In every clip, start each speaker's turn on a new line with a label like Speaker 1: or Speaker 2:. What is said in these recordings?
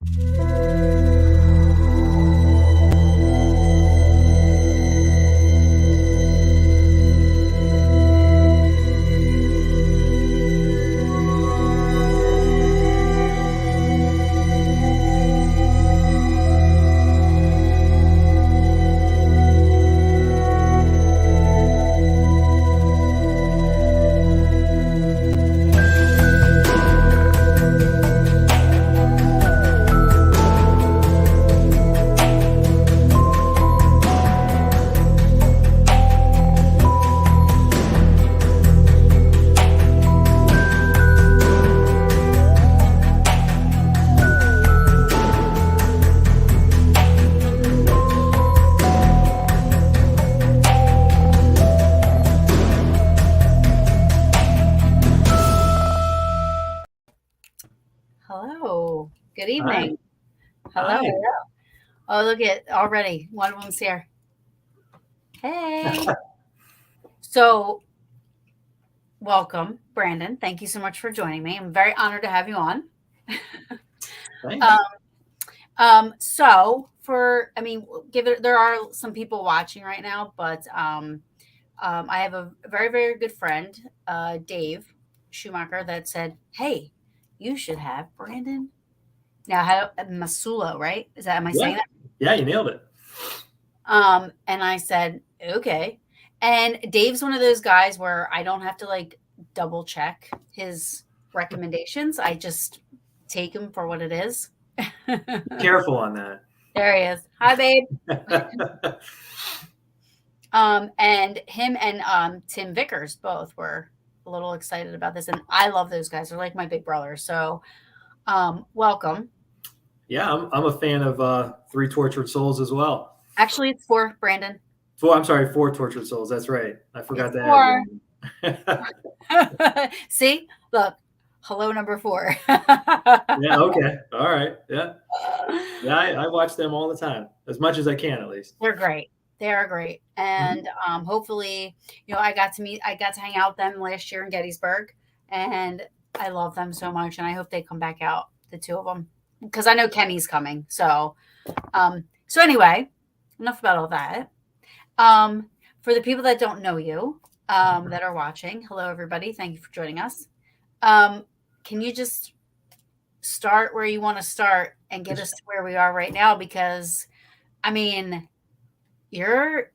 Speaker 1: Hello. Good evening.
Speaker 2: Hi.
Speaker 1: Hello.
Speaker 2: Hi.
Speaker 1: Hello. Oh, look at already. One of them's here. Hey. So, welcome, Brandon. Thank you so much for joining me. I'm very honored to have you on.
Speaker 2: Thanks.
Speaker 1: So there are some people watching right now, but I have a very, very good friend, Dave Schumacher, that said, "Hey, you should have Brandon." Now, Massullo, right? Am I saying that?
Speaker 2: Yeah, you nailed it.
Speaker 1: And I said, okay. And Dave's one of those guys where I don't have to like double check his recommendations. I just take him for what it is.
Speaker 2: Careful on that.
Speaker 1: There he is. Hi, babe. And him and Tim Vickers both were a little excited about this. And I love those guys. They're like my big brothers. So welcome.
Speaker 2: Yeah, I'm a fan of Three Tortured Souls as well.
Speaker 1: Actually, it's 4, Brandon.
Speaker 2: I'm sorry, 4 Tortured Souls. That's right. I forgot
Speaker 1: It's
Speaker 2: to
Speaker 1: 4.
Speaker 2: add.
Speaker 1: See, look, hello, number 4.
Speaker 2: Yeah. Okay. All right. Yeah. Yeah. I watch them all the time, as much as I can, at least.
Speaker 1: They're great. They are great, and hopefully, I got to hang out with them last year in Gettysburg, and I love them so much, and I hope they come back out, the two of them, because I know Kenny's coming. So anyway, enough about all that. For the people that don't know you, that are watching, hello everybody. Thank you for joining us. Can you just start where you want to start and get us to where we are right now? Because, I mean, your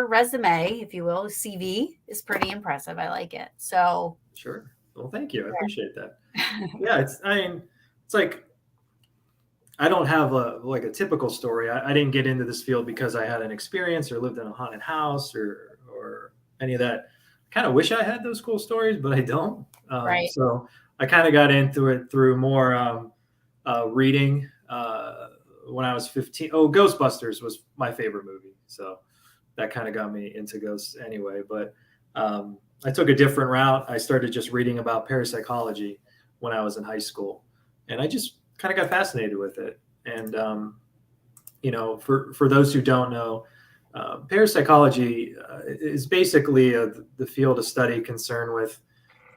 Speaker 1: resume, if you will, CV is pretty impressive. I like it. So
Speaker 2: sure. Well, thank you. I appreciate that. Yeah, it's like I don't have a typical story. I didn't get into this field because I had an experience or lived in a haunted house or any of that. I kind of wish I had those cool stories, but I don't.
Speaker 1: Right.
Speaker 2: So I kind of got into it through more reading. When I was 15, Ghostbusters was my favorite movie. So that kind of got me into ghosts anyway. But I took a different route. I started just reading about parapsychology when I was in high school. And I just kind of got fascinated with it. And, for those who don't know, parapsychology is basically the field of study concerned with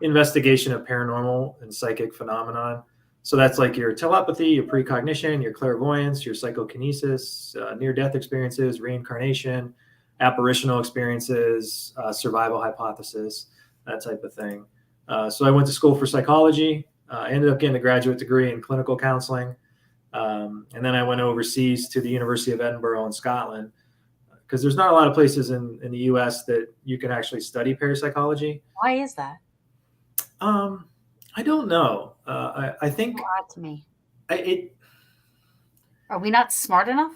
Speaker 2: investigation of paranormal and psychic phenomenon. So that's like your telepathy, your precognition, your clairvoyance, your psychokinesis, near-death experiences, reincarnation, apparitional experiences, survival hypothesis, that type of thing. So I went to school for psychology. I ended up getting a graduate degree in clinical counseling. And then I went overseas to the University of Edinburgh in Scotland, because there's not a lot of places in the U.S. that you can actually study parapsychology.
Speaker 1: Why is that?
Speaker 2: I don't know. I think
Speaker 1: odd to me.
Speaker 2: Are
Speaker 1: we not smart enough?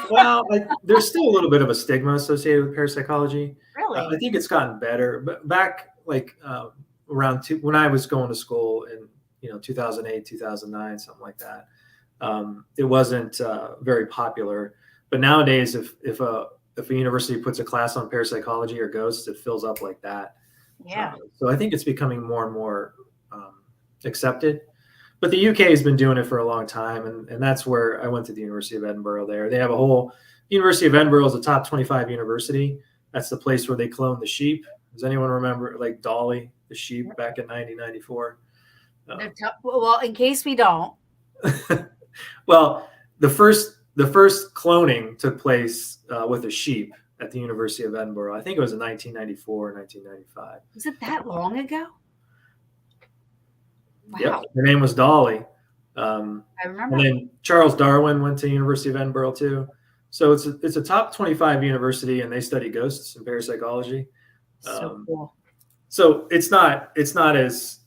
Speaker 2: Well, there's still a little bit of a stigma associated with parapsychology.
Speaker 1: Really?
Speaker 2: I think it's gotten better, but back around when I was going to school in 2008, 2009, something like that, it wasn't very popular. But nowadays, if a university puts a class on parapsychology or ghosts, it fills up like that.
Speaker 1: Yeah.
Speaker 2: So I think it's becoming more and more accepted. But the UK has been doing it for a long time, and that's where I went to the University of Edinburgh there. They have a whole University of Edinburgh is a top 25 university. That's the place where they cloned the sheep. Does anyone remember like Dolly, the sheep, back in 1994?
Speaker 1: Well, in case we don't,
Speaker 2: Well, the first cloning took place with a sheep at the University of Edinburgh. I think it was in 1994 or 1995.
Speaker 1: Was it that long ago?
Speaker 2: Yep,
Speaker 1: Wow.
Speaker 2: her name was Dolly. Um,
Speaker 1: I remember.
Speaker 2: and then Charles Darwin went to University of Edinburgh too. So it's a top 25 university, and they study ghosts and parapsychology.
Speaker 1: So cool.
Speaker 2: So it's not as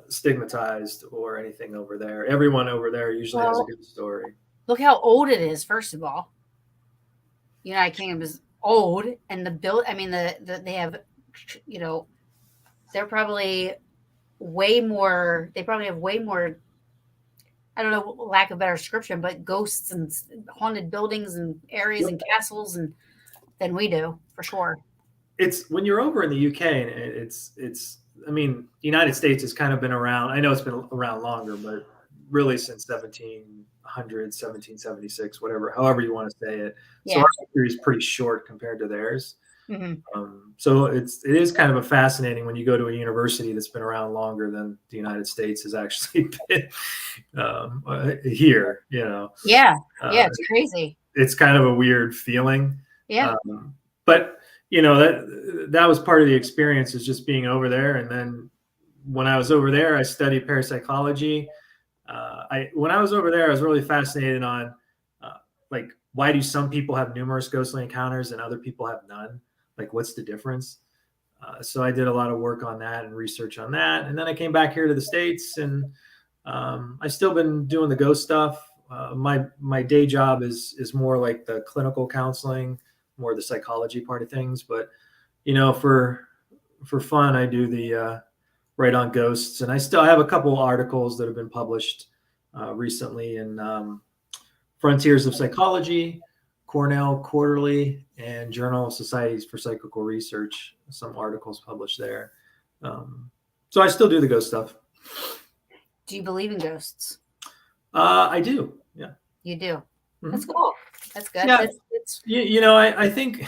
Speaker 2: stigmatized or anything over there. Everyone over there usually has a good story.
Speaker 1: Look how old it is. First of all, United Kingdom is old, and they have, they're probably way more. They probably have way more. I don't know, lack of better description, but ghosts and haunted buildings and areas and castles and than we do, for sure.
Speaker 2: It's when you're over in the UK, and it's I mean, the United States has kind of been around. I know it's been around longer, but really since 1700, 1776, whatever, however you want to say it. So our history is pretty short compared to theirs. So it is kind of a fascinating when you go to a university that's been around longer than the United States has actually been here.
Speaker 1: It's crazy.
Speaker 2: It's kind of a weird feeling.
Speaker 1: Yeah.
Speaker 2: But that was part of the experience, is just being over there. And then when I was over there, I studied parapsychology. When I was over there, I was really fascinated on like, why do some people have numerous ghostly encounters and other people have none? Like, what's the difference? So I did a lot of work on that and research on that. And then I came back here to the States, and I've still been doing the ghost stuff. My day job is more like the clinical counseling, more the psychology part of things. But, for fun, I do the write on ghosts. And I still have a couple articles that have been published recently in Frontiers of Psychology, Cornell Quarterly, and Journal of Society for Psychical Research. Some articles published there. So I still do the ghost stuff.
Speaker 1: Do you believe in ghosts?
Speaker 2: I do. Yeah.
Speaker 1: You do. Mm-hmm. That's cool. That's good.
Speaker 2: Yeah. I think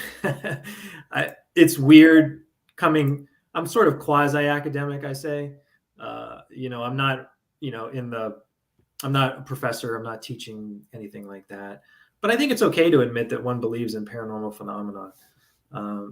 Speaker 2: it's weird coming. I'm sort of quasi-academic, I say. I'm not, I'm not a professor. I'm not teaching anything like that. But I think it's okay to admit that one believes in paranormal phenomena.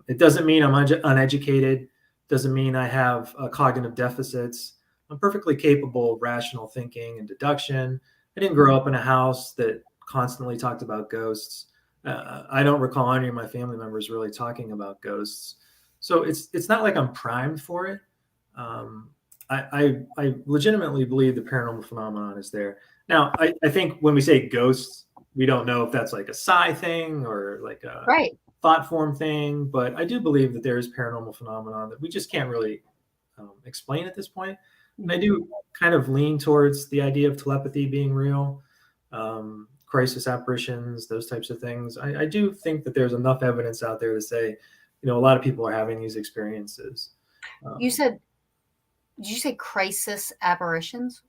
Speaker 2: It doesn't mean I'm uneducated. Doesn't mean I have cognitive deficits. I'm perfectly capable of rational thinking and deduction. I didn't grow up in a house that constantly talked about ghosts. I don't recall any of my family members really talking about ghosts. So it's not like I'm primed for it. I legitimately believe the paranormal phenomenon is there. Now, I think when we say ghosts, we don't know if that's like a psi thing or like a thought form thing, but I do believe that there is paranormal phenomenon that we just can't really explain at this point. And I do kind of lean towards the idea of telepathy being real, crisis apparitions, those types of things. I do think that there's enough evidence out there to say, a lot of people are having these experiences.
Speaker 1: Did you say crisis apparitions?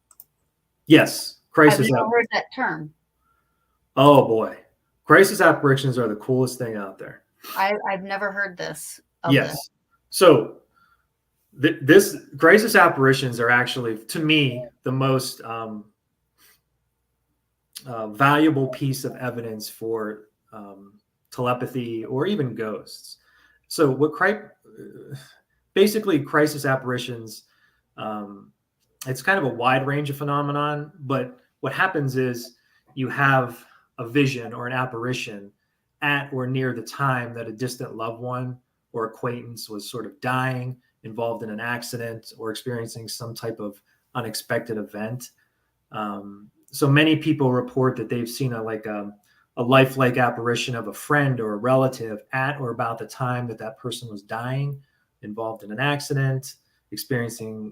Speaker 2: Yes. Crisis.
Speaker 1: I've never heard that term.
Speaker 2: Oh boy. Crisis apparitions are the coolest thing out there.
Speaker 1: I've never heard this.
Speaker 2: Yes. So this crisis apparitions are actually, to me, the most valuable piece of evidence for telepathy or even ghosts. So basically crisis apparitions, it's kind of a wide range of phenomenon, but what happens is you have a vision or an apparition at or near the time that a distant loved one or acquaintance was sort of dying, involved in an accident, or experiencing some type of unexpected event. So many people report that they've seen a lifelike apparition of a friend or a relative at or about the time that person was dying, involved in an accident, experiencing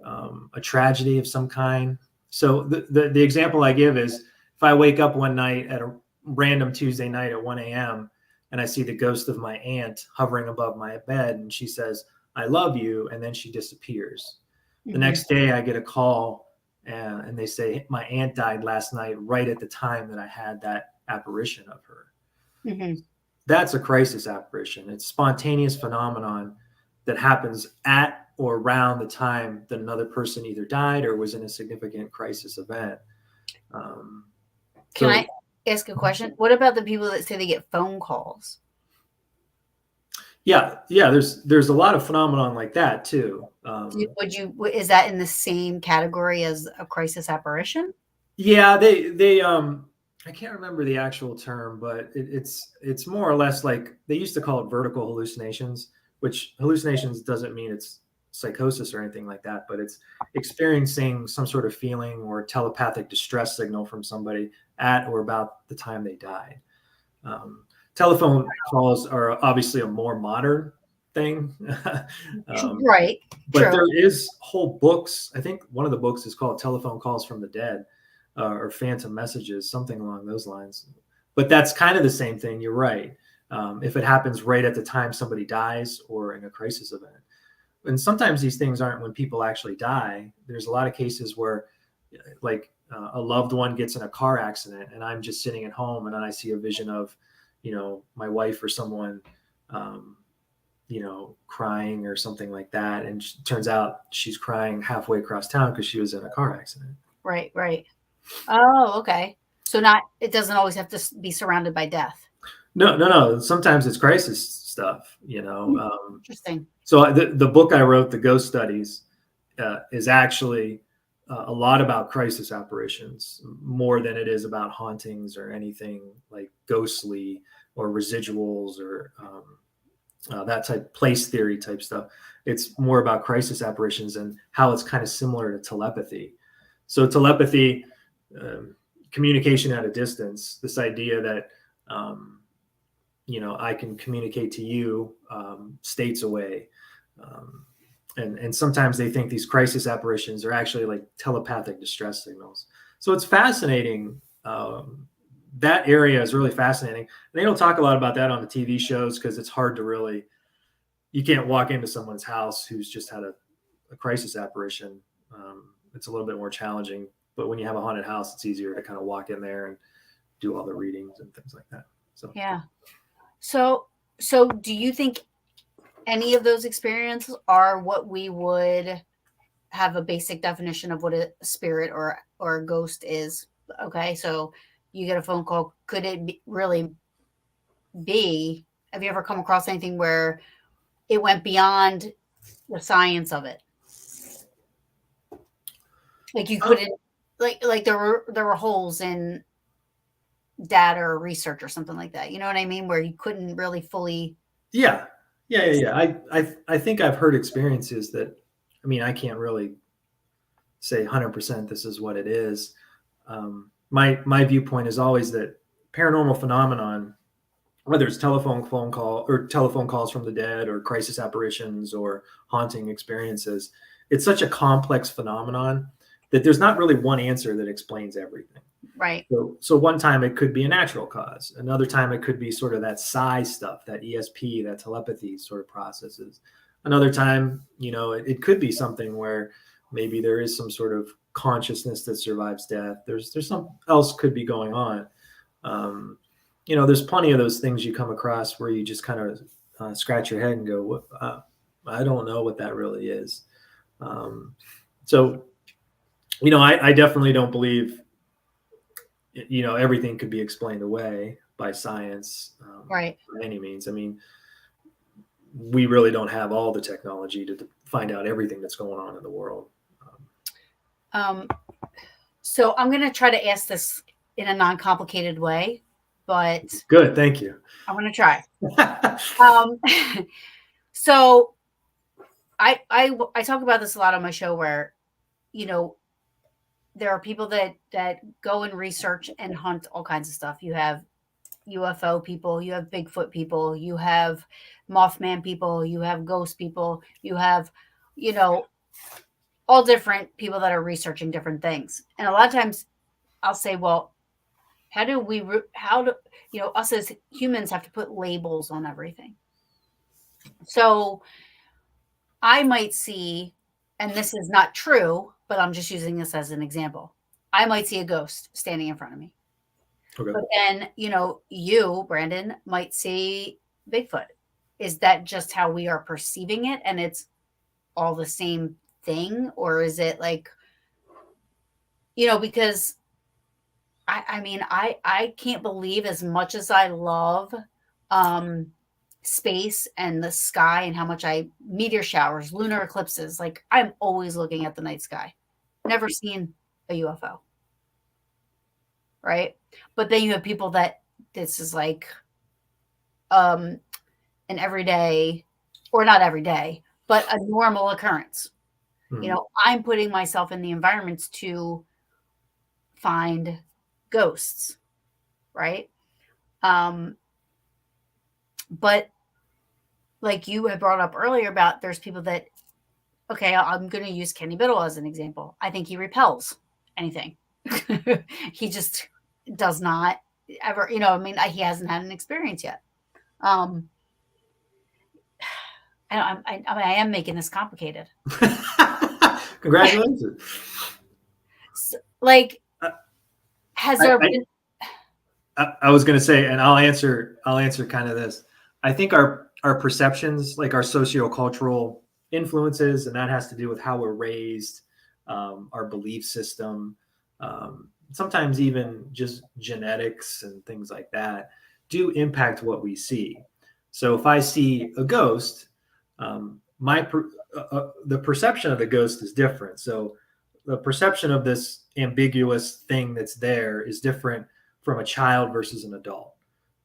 Speaker 2: a tragedy of some kind. So the example I give is, if I wake up one night at a random Tuesday night at 1 a.m. and I see the ghost of my aunt hovering above my bed, and she says, "I love you," and then she disappears. Mm-hmm. The next day I get a call and they say, "My aunt died last night right at the time that I had that apparition of her." Mm-hmm. That's a crisis apparition. It's a spontaneous phenomenon that happens at or around the time that another person either died or was in a significant crisis event.
Speaker 1: Can
Speaker 2: So
Speaker 1: I ask a question? What about the people that say they get phone calls?
Speaker 2: yeah, there's a lot of phenomenon like that too.
Speaker 1: Is that in the same category as a crisis apparition?
Speaker 2: Yeah, they I can't remember the actual term, but it's more or less like they used to call it vertical hallucinations, which hallucinations doesn't mean it's psychosis or anything like that, but it's experiencing some sort of feeling or telepathic distress signal from somebody at or about the time they died. Um, Telephone calls are obviously a more modern thing.
Speaker 1: Right.
Speaker 2: But
Speaker 1: True.
Speaker 2: there is whole books. I think one of the books is called Telephone Calls from the Dead, or Phantom Messages, something along those lines. But that's kind of the same thing. You're right. If it happens right at the time somebody dies or in a crisis event. And sometimes these things aren't when people actually die. There's a lot of cases where, like, a loved one gets in a car accident and I'm just sitting at home and then I see a vision of, my wife or someone, crying or something like that. And it turns out she's crying halfway across town because she was in a car accident.
Speaker 1: Right. Right. Oh, okay. So it doesn't always have to be surrounded by death.
Speaker 2: No. Sometimes it's crisis stuff,
Speaker 1: Interesting.
Speaker 2: So the book I wrote, The Ghost Studies, is actually a lot about crisis apparitions more than it is about hauntings or anything like ghostly or residuals or that type place theory type stuff. It's more about crisis apparitions and how it's kind of similar to telepathy. So telepathy, communication at a distance, this idea that, I can communicate to you states away. And sometimes they think these crisis apparitions are actually like telepathic distress signals. So it's fascinating. That area is really fascinating. And they don't talk a lot about that on the TV shows because it's hard to really, you can't walk into someone's house who's just had a crisis apparition. It's a little bit more challenging, but when you have a haunted house, it's easier to kind of walk in there and do all the readings and things like that. So
Speaker 1: Yeah. So do you think any of those experiences are what we would have a basic definition of what a spirit or a ghost is? Okay, so you get a phone call. Could it really be? Have you ever come across anything where it went beyond the science of it? Like you couldn't, like there were holes in data or research or something like that. You know what I mean? Where you couldn't really fully.
Speaker 2: yeah. I think I've heard experiences that, I can't really say 100% this is what it is. My viewpoint is always that paranormal phenomenon, whether it's phone call or telephone calls from the dead or crisis apparitions or haunting experiences, it's such a complex phenomenon that there's not really one answer that explains everything.
Speaker 1: Right.
Speaker 2: So one time it could be a natural cause. Another time it could be sort of that psi stuff, that ESP, that telepathy sort of processes. Another time, it could be something where maybe there is some sort of consciousness that survives death. There's something else could be going on. There's plenty of those things you come across where you just kind of scratch your head and go, I don't know what that really is. So, I definitely don't believe, everything could be explained away by science,
Speaker 1: Right.
Speaker 2: by any means. We really don't have all the technology to find out everything that's going on in the world.
Speaker 1: So I'm going to try to ask this in a non-complicated way, but
Speaker 2: Good, thank you.
Speaker 1: I'm going to try. So I talk about this a lot on my show where, there are people that go and research and hunt all kinds of stuff. You have UFO people, you have Bigfoot people, you have Mothman people, you have ghost people, you have, all different people that are researching different things. And a lot of times I'll say, well, how do us as humans have to put labels on everything? So I might see, and this is not true, but I'm just using this as an example. I might see a ghost standing in front of me.
Speaker 2: Okay.
Speaker 1: But then, you, Brandon, might see Bigfoot. Is that just how we are perceiving it and it's all the same thing? Or is it like, because I mean, I can't believe, as much as I love um space and the sky and how much I meteor showers, lunar eclipses, like I'm always looking at the night sky. Never seen a UFO, right? But then you have people that this is like um an everyday, or not every day, but a normal occurrence. You
Speaker 2: Mhm.
Speaker 1: know, I'm putting myself in the environments to find ghosts, right? Um, but like you had brought up earlier about there's people that, okay, I'm going to use Kenny Biddle as an example. I think he repels anything. He just does not ever, you know, I mean, he hasn't had an experience yet. Um, I am making this complicated.
Speaker 2: Congratulations.
Speaker 1: So, like,
Speaker 2: I,
Speaker 1: has
Speaker 2: I,
Speaker 1: there been,
Speaker 2: I was going to say, and I'll answer kind of this. I think our perceptions, like our sociocultural influences, and that has to do with how we're raised, our belief system, sometimes even just genetics and things like that, do impact what we see. So if I see a ghost, the perception of the ghost is different. So the perception of this ambiguous thing that's there is different from a child versus an adult.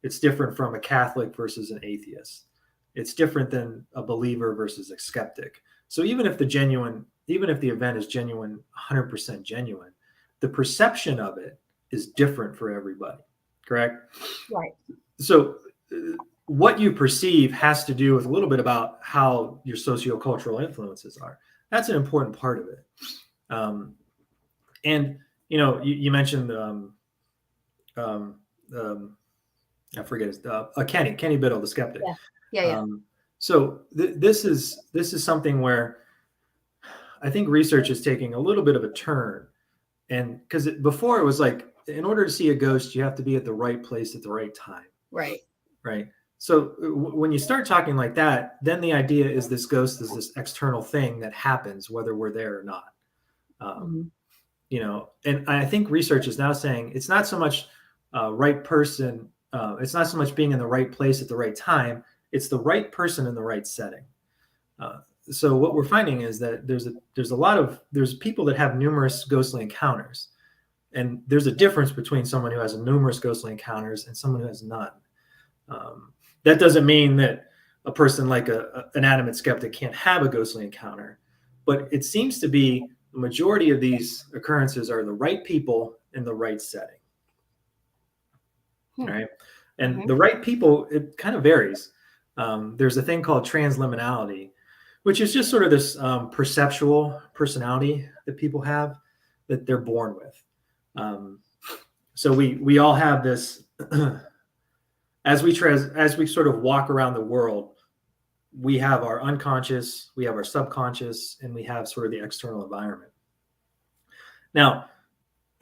Speaker 2: It's different from a Catholic versus an atheist. It's different than a believer versus a skeptic. So even if the event is genuine, 100% genuine, the perception of it is different for everybody. Correct?
Speaker 1: right?
Speaker 2: So what you perceive has to do with a little bit about how your sociocultural influences are. That's an important part of it. Um, and you mentioned um, um, I forget his Kenny Biddle, the skeptic.
Speaker 1: Yeah. Yeah. Yeah.
Speaker 2: Um, this is something where I think research is taking a little bit of a turn, and because before it was like, in order to see a ghost, you have to be at the right place at the right time,
Speaker 1: Right.
Speaker 2: right? So when you start talking like that, then the idea is this ghost is this external thing that happens whether we're there or not. Um,
Speaker 1: Mhm.
Speaker 2: And I think research is now saying it's not so much right person. It's not so much being in the right place at the right time. It's the right person in the right setting. Uh, so what we're finding is that there's people that have numerous ghostly encounters, and there's a difference between someone who has numerous ghostly encounters and someone who has none. Um, that doesn't mean that a person like an adamant skeptic can't have a ghostly encounter, but it seems to be the majority of these occurrences are the right people in the right setting.
Speaker 1: Hmm.
Speaker 2: Right. And
Speaker 1: Mhm.
Speaker 2: the right people, it kind of varies. There's a thing called transliminality, which is just sort of this perceptual personality that people have that they're born with. Um, so we all have this as we sort of walk around the world. We have our unconscious, we have our subconscious, and we have sort of the external environment. Now,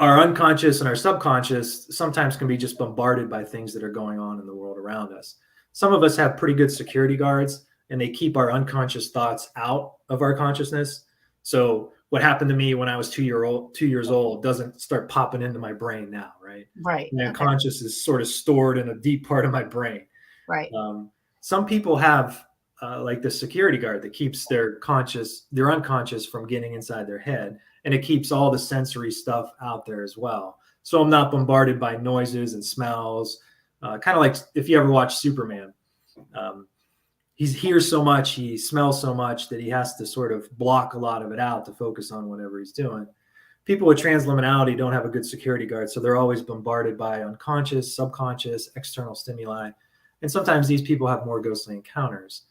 Speaker 2: our unconscious and our subconscious sometimes can be just bombarded by things that are going on in the world around us. Some of us have pretty good security guards, and they keep our unconscious thoughts out of our consciousness. So what happened to me when I was 2 years old doesn't start popping into my brain now, right?
Speaker 1: Right.
Speaker 2: My
Speaker 1: Okay.
Speaker 2: unconscious is sort of stored in a deep part of my brain.
Speaker 1: Right.
Speaker 2: Some people have like the security guard that keeps their unconscious from getting inside their head, and it keeps all the sensory stuff out there as well. So I'm not bombarded by noises and smells. Kind of like if you ever watch Superman, um, he hears so much, he smells so much that he has to sort of block a lot of it out to focus on whatever he's doing. People with transliminality don't have a good security guard, so they're always bombarded by unconscious, subconscious, external stimuli, and sometimes these people have more ghostly encounters.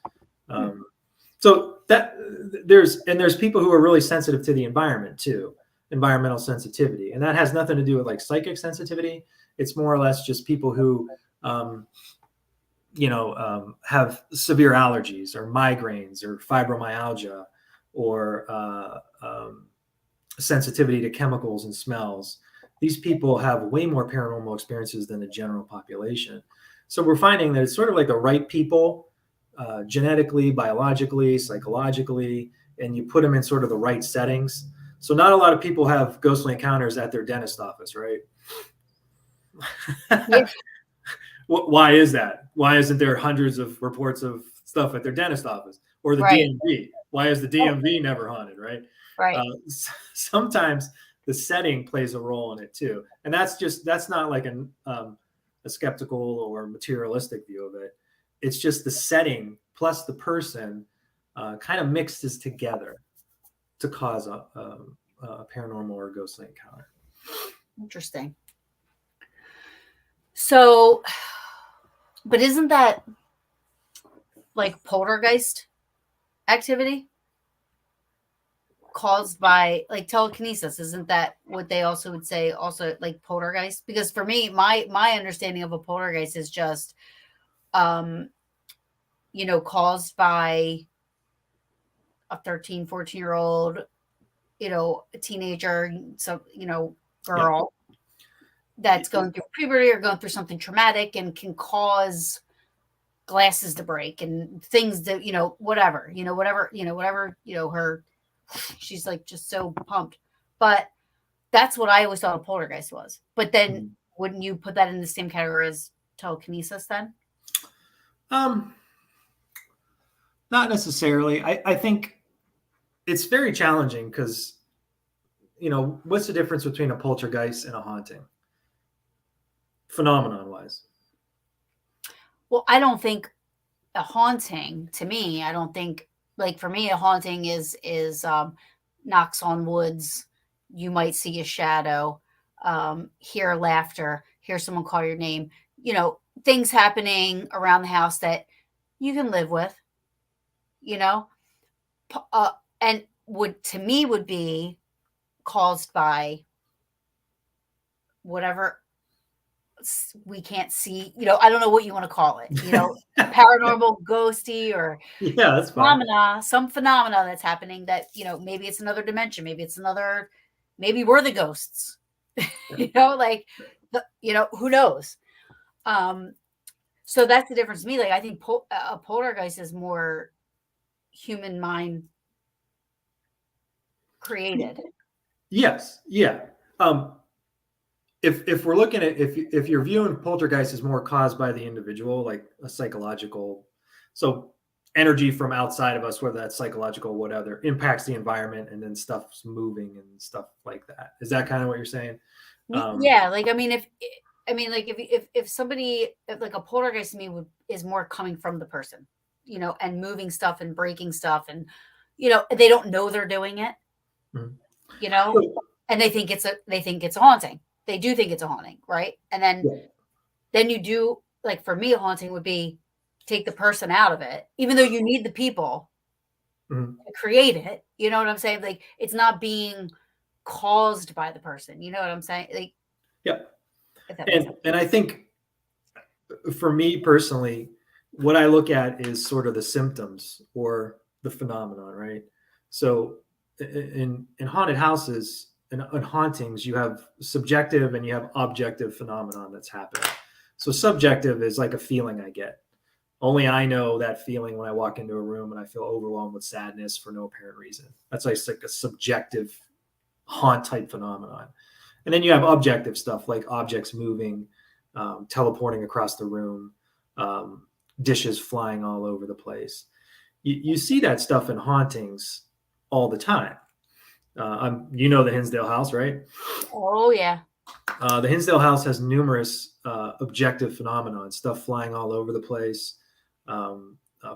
Speaker 1: Hmm.
Speaker 2: So that there's people who are really sensitive to the environment too, environmental sensitivity, and that has nothing to do with like psychic sensitivity. It's more or less just people who um, have severe allergies or migraines or fibromyalgia or sensitivity to chemicals and smells. These people have way more paranormal experiences than the general population. So we're finding that it's sort of like the right people, genetically, biologically, psychologically, and you put them in sort of the right settings. So not a lot of people have ghostly encounters at their dentist office, right?
Speaker 1: Yeah.
Speaker 2: Why is that? Why isn't there hundreds of reports of stuff at their dentist office or the
Speaker 1: Right.
Speaker 2: DMV? Why is the
Speaker 1: Oh,
Speaker 2: DMV never haunted, right?
Speaker 1: right.
Speaker 2: Sometimes the setting plays a role in it too. And that's not like a skeptical or materialistic view of it. It's just the setting plus the person kind of mixes together to cause a paranormal or ghostly encounter.
Speaker 1: Interesting. So, but isn't that like poltergeist activity caused by like telekinesis? Isn't that what they also would say, also like poltergeist? Because for me, my understanding of a poltergeist is just caused by a 13, 14-year-old, a teenager, so girl that's going through puberty or going through something traumatic and can cause glasses to break and things that whatever her, she's like just so pumped. But that's what I always thought a poltergeist was. But then wouldn't you put that in the same category as telekinesis then?
Speaker 2: Not necessarily. I think it's very challenging because, what's the difference between a poltergeist and a haunting? Phenomenon wise.
Speaker 1: Well, I don't think a haunting, to me, I don't think, like, for me, a haunting is knocks on woods. You might see a shadow, hear laughter, hear someone call your name, things happening around the house that you can live with, and would be caused by whatever we can't see. I don't know what you want to call it, paranormal, ghosty, or
Speaker 2: that's fine.
Speaker 1: some phenomena that's happening that, maybe it's another dimension, maybe we're the ghosts, like who knows. So that's the difference to me. Like, I think a poltergeist is more human mind created.
Speaker 2: Yes. Yeah. If we're looking at, if you're viewing poltergeist as more caused by the individual, like a psychological, so energy from outside of us, whether that's psychological, whatever, impacts the environment and then stuff's moving and stuff like that. Is that kind of what you're saying?
Speaker 1: Yeah. Like, if somebody, like a poltergeist to me is more coming from the person, and moving stuff and breaking stuff, and they don't know they're doing it, and they think it's a haunting. They do think it's a haunting, right? And then you do, like, for me, a haunting would be take the person out of it, even though you need the people to create it. You know what I'm saying? Like, it's not being caused by the person. You know what I'm saying? Like,
Speaker 2: yeah. And I think for me personally, what I look at is sort of the symptoms or the phenomenon, right? So in haunted houses, in hauntings, you have subjective and you have objective phenomenon that's happening. So subjective is like a feeling I get. Only I know that feeling when I walk into a room and I feel overwhelmed with sadness for no apparent reason. That's like a subjective haunt type phenomenon. And then you have objective stuff like objects moving, teleporting across the room, dishes flying all over the place. You see that stuff in hauntings all the time. The Hinsdale house, right?
Speaker 1: oh yeah.
Speaker 2: The Hinsdale house has numerous objective phenomena, stuff flying all over the place,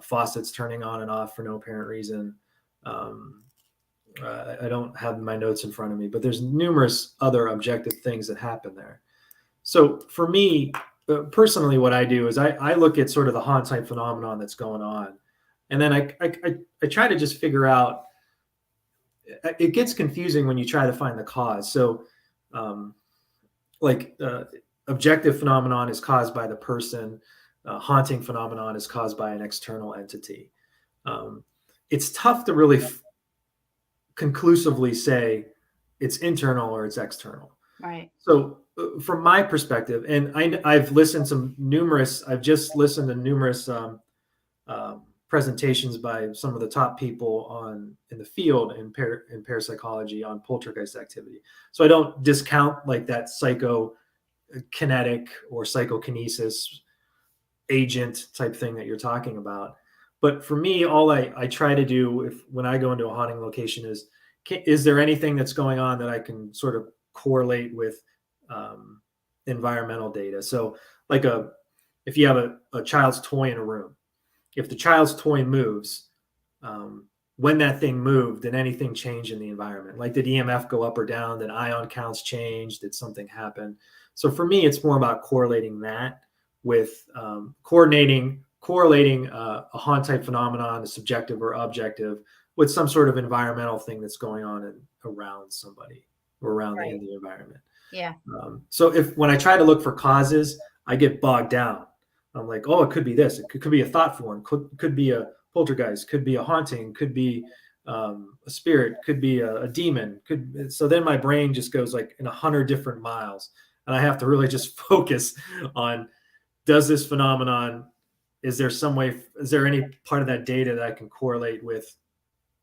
Speaker 2: faucets turning on and off for no apparent reason. I don't have my notes in front of me, but there's numerous other objective things that happen there. So for me, personally, what I do is I look at sort of the haunt type phenomenon that's going on. And then I try to just figure out, it gets confusing when you try to find the cause. So objective phenomenon is caused by the person. Haunting phenomenon is caused by an external entity. It's tough to really conclusively say it's internal or it's external.
Speaker 1: Right.
Speaker 2: So from my perspective, and I've just listened to numerous presentations by some of the top people in the field in parapsychology on poltergeist activity. So I don't discount like that psycho kinetic or psychokinesis agent type thing that you're talking about. But for me, all I try to do when I go into a haunting location is there anything that's going on that I can sort of correlate with environmental data? So like if you have a child's toy in a room, if the child's toy moves, when that thing moved, did anything change in the environment? Like did EMF go up or down? Did ion counts change? Did something happen? So for me, it's more about correlating that with correlating a haunt type phenomenon, a subjective or objective, with some sort of environmental thing that's going on around somebody or around
Speaker 1: Right.
Speaker 2: in the environment.
Speaker 1: Yeah.
Speaker 2: So when I try to look for causes, I get bogged down. I'm like, oh, it could be this. It could be a thought form. Could be a poltergeist. Could be a haunting. Could be a spirit. Could be a demon. So then my brain just goes like in 100 different miles, and I have to really just focus on, does this phenomenon, is there any part of that data that I can correlate with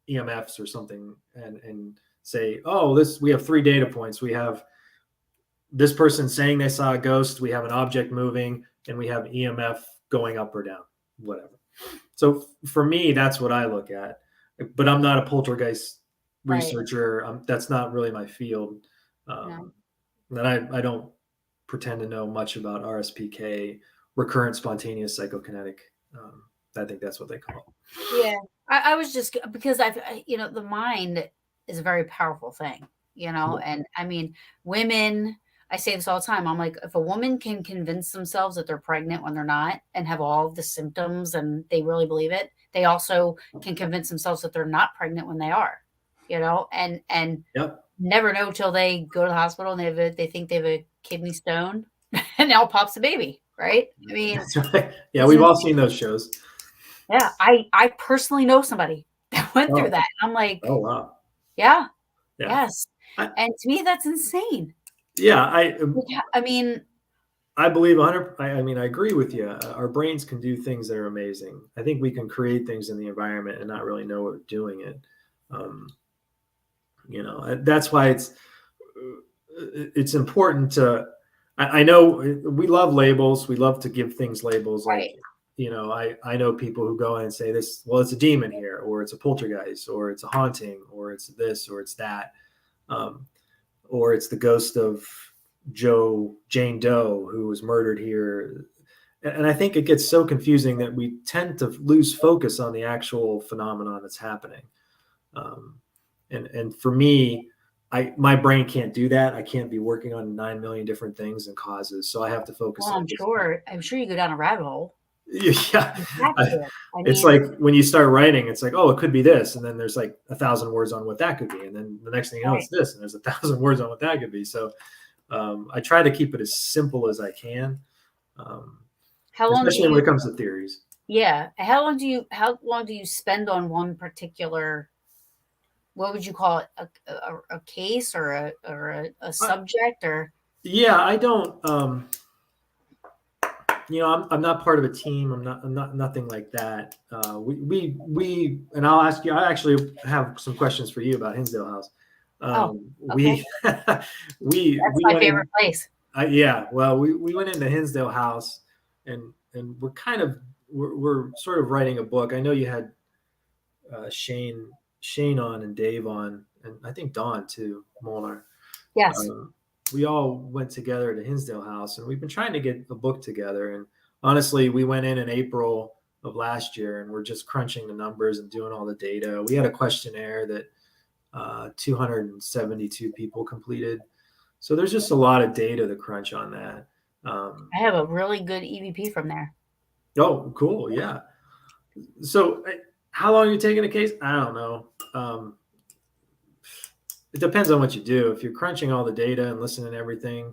Speaker 2: EMFs or something and say, oh, we have 3 data points. We have this person saying they saw a ghost, we have an object moving, and we have EMF going up or down, whatever. So for me, that's what I look at. But I'm not a poltergeist researcher. That's not really my field.
Speaker 1: No.
Speaker 2: And I don't pretend to know much about RSPK, recurrent spontaneous psychokinetic. I think that's what they call it.
Speaker 1: Yeah. I was just because the mind is a very powerful thing, and I mean, women, I say this all the time. I'm like, if a woman can convince themselves that they're pregnant when they're not and have all of the symptoms and they really believe it, they also can convince themselves that they're not pregnant when they are, and
Speaker 2: Yep.
Speaker 1: never know till they go to the hospital and they think they have a kidney stone and out pops a baby, right? I mean,
Speaker 2: that's right. Yeah, we've all seen those shows.
Speaker 1: Yeah, I personally know somebody that went through that. I'm like,
Speaker 2: oh wow,
Speaker 1: yeah.
Speaker 2: Yes,
Speaker 1: and to me that's insane.
Speaker 2: Yeah,
Speaker 1: I mean,
Speaker 2: I believe 100. I mean, I agree with you. Our brains can do things that are amazing. I think we can create things in the environment and not really know we're doing it. That's why it's important to. I know we love labels. We love to give things labels. Like, I know people who go in and say this. Well, it's a demon here, or it's a poltergeist, or it's a haunting, or it's this, or it's that, or it's the ghost of Jane Doe who was murdered here. And I think it gets so confusing that we tend to lose focus on the actual phenomenon that's happening. And for me, my brain can't do that. I can't be working on 9 million different things and causes. So I have to focus on.
Speaker 1: I'm sure you go down a rabbit hole.
Speaker 2: Yeah. It's like when you start writing, it's like, oh, it could be this. And then there's like 1,000 words on what that could be. And then the next thing you know, it's this. And there's 1,000 words on what that could be. So I try to keep it as simple as I can. Especially when it comes to theories.
Speaker 1: Yeah. How long do you spend on one particular, what would you call it, a case or a subject or?
Speaker 2: Yeah, I don't. I'm not part of a team. I'm not nothing like that. We and I'll ask you. I actually have some questions for you about Hinsdale House.
Speaker 1: Okay. That's my favorite place.
Speaker 2: Yeah. Well, we went into Hinsdale House, and we're sort of writing a book. I know you had Shane on and Dave on, and I think Dawn too, Molnar.
Speaker 1: Yes.
Speaker 2: We all went together to Hinsdale House, and we've been trying to get a book together. And honestly, we went in April of last year, and we're just crunching the numbers and doing all the data. We had a questionnaire that 272 people completed. So there's just a lot of data to crunch on that.
Speaker 1: I have a really good EVP from there.
Speaker 2: Oh, cool. Yeah. So how long are you taking a case? I don't know. It depends on what you do. If you're crunching all the data and listening to everything,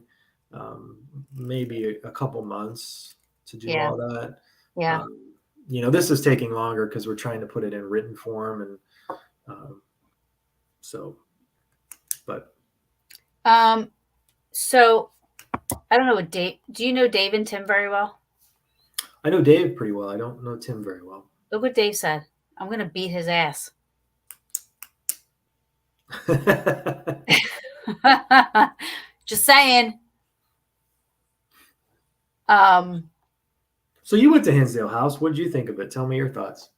Speaker 2: maybe a couple months to do all that.
Speaker 1: Yeah.
Speaker 2: This is taking longer because we're trying to put it in written form. And
Speaker 1: so I don't know what Dave, do you know Dave and Tim very well?
Speaker 2: I know Dave pretty well. I don't know Tim very well.
Speaker 1: Look what Dave said. I'm going to beat his ass. Just saying. Um,
Speaker 2: So you went to Hinsdale House. What did you think of it? Tell me your thoughts.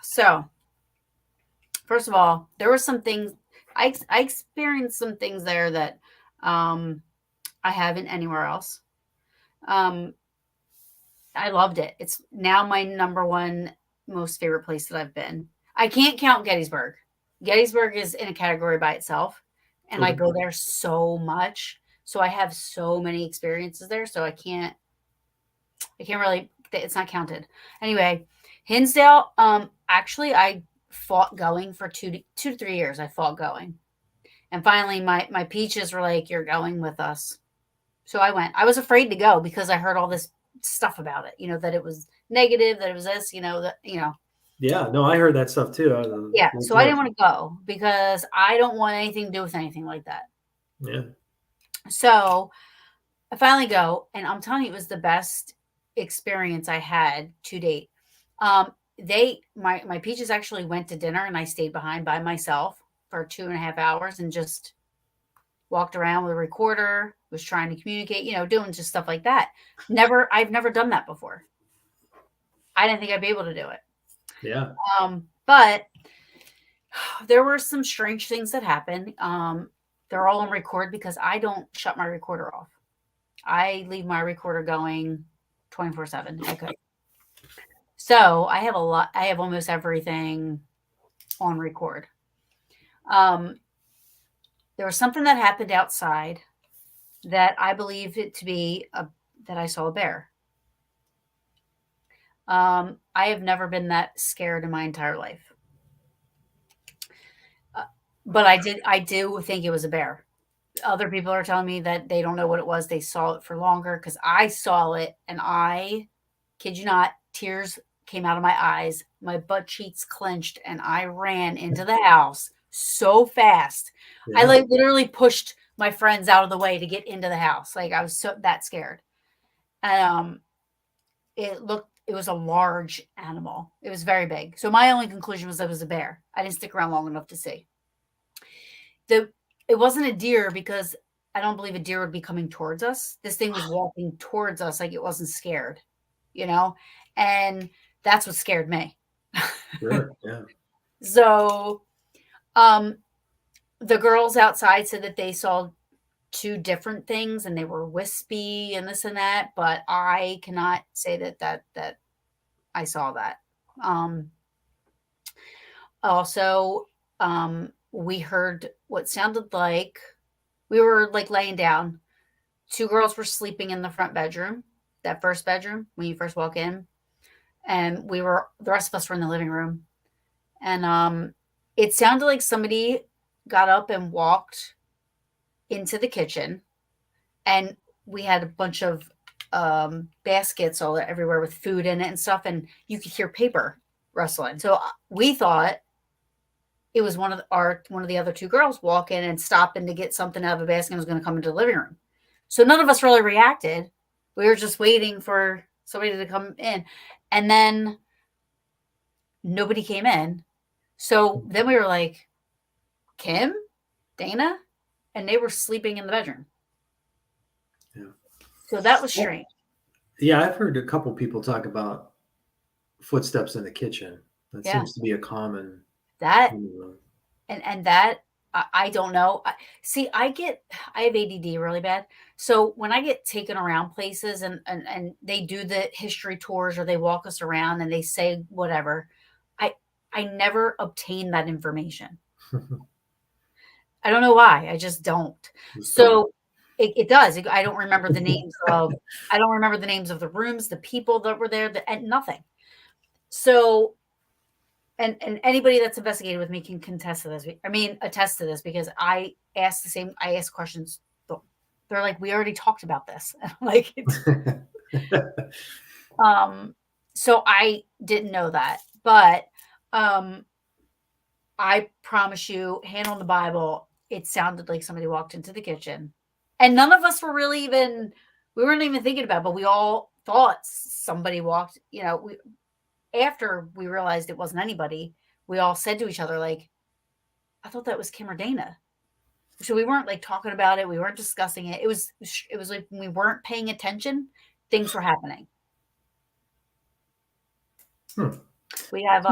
Speaker 1: so first of all, there were some things I experienced some things there that I haven't anywhere else. Um, I loved it. It's now my number one most favorite place that I've been. I can't count Gettysburg. Gettysburg is in a category by itself, and I
Speaker 2: Okay.
Speaker 1: go there so much. So I have so many experiences there. So I can't really, it's not counted. Anyway, Hinsdale, actually I fought going for 2 to 3 years. I fought going. And finally my peaches were like, "You're going with us." So I went. I was afraid to go because I heard all this stuff about it, that it was negative, that it was this,
Speaker 2: Yeah, no, I heard that stuff too.
Speaker 1: Yeah. So I
Speaker 2: Legit.
Speaker 1: didn't want to go because I don't want anything to do with anything like that.
Speaker 2: Yeah.
Speaker 1: So I finally go, and I'm telling you, it was the best experience I had to date. My peaches actually went to dinner, and I stayed behind by myself for 2.5 hours and just walked around with a recorder, was trying to communicate, doing just stuff like that. I've never done that before. I didn't think I'd be able to do it.
Speaker 2: Yeah.
Speaker 1: But there were some strange things that happened. They're all on record because I don't shut my recorder off. I leave my recorder going 24/7. I could. So I have I have almost everything on record. There was something that happened outside that I believe it to be that I saw a bear. I have never been that scared in my entire life. But I do think it was a bear. Other people are telling me that they don't know what it was. They saw it for longer because I saw it, and I kid you not, tears came out of my eyes. My butt cheeks clenched, and I ran into the house so fast. I
Speaker 2: Yeah.
Speaker 1: literally pushed my friends out of the way to get into the house. Like I was so that scared. And it was a large animal. It was very big. So my only conclusion was it was a bear. I didn't stick around long enough to see. It wasn't a deer because I don't believe a deer would be coming towards us. This thing was walking towards us like it wasn't scared, and that's what scared me.
Speaker 2: Sure. Yeah.
Speaker 1: So, um, the girls outside said that they saw two different things and they were wispy and this and that, but I cannot say that I saw that. Also, we heard what sounded like we were like laying down. Two girls were sleeping in the front bedroom, that first bedroom when you first walk in, and the rest of us were in the living room. And it sounded like somebody got up and walked into the kitchen, and we had a bunch of baskets all everywhere with food in it and stuff, and you could hear paper rustling. So we thought it was one of the other two girls walking and stopping to get something out of a basket and was going to come into the living room. So none of us really reacted. We were just waiting for somebody to come in, and then nobody came in. So then we were like, Kim, Dana, and they were sleeping in the bedroom.
Speaker 2: Yeah.
Speaker 1: So that was strange.
Speaker 2: Yeah, I've heard a couple people talk about footsteps in the kitchen. That
Speaker 1: Yeah.
Speaker 2: seems to be a common.
Speaker 1: That and that I don't know. See, I have ADD really bad. So when I get taken around places and they do the history tours or they walk us around and they say whatever, I never obtain that information. I don't know why. I just don't. So it does. I don't remember the names of the rooms, the people that were there, and nothing. So and anybody that's investigated with me can attest to this because I ask questions. They're like, we already talked about this. Like, so I didn't know that, but I promise you, hand on the Bible, it sounded like somebody walked into the kitchen, and none of us were really we weren't even thinking about it, but we all thought somebody walked. After we realized it wasn't anybody, we all said to each other, like, I thought that was Kim or Dana. so we weren't like talking about it. We weren't discussing it. It was like when we weren't paying attention, things were happening. We have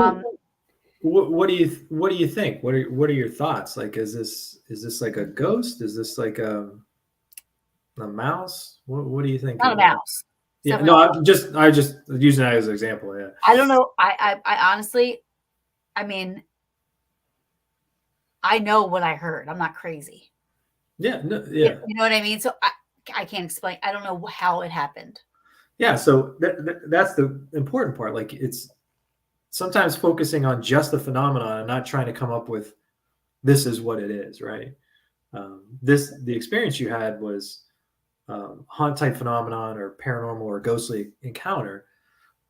Speaker 2: What do you think? What are your thoughts? Like, is this like a ghost? Is this like a mouse? What do you think?
Speaker 1: not a mouse.
Speaker 2: Yeah, no, I just using that as an example. Yeah,
Speaker 1: I don't know. I honestly, I mean, I know what I heard. I'm not crazy.
Speaker 2: Yeah, no, yeah.
Speaker 1: You know what I mean? So I can't explain. I don't know how it happened.
Speaker 2: Yeah, so that's the important part. Like, it's sometimes focusing on just the phenomenon and not trying to come up with this is what it is, right? The experience you had was haunt type phenomenon or paranormal or ghostly encounter,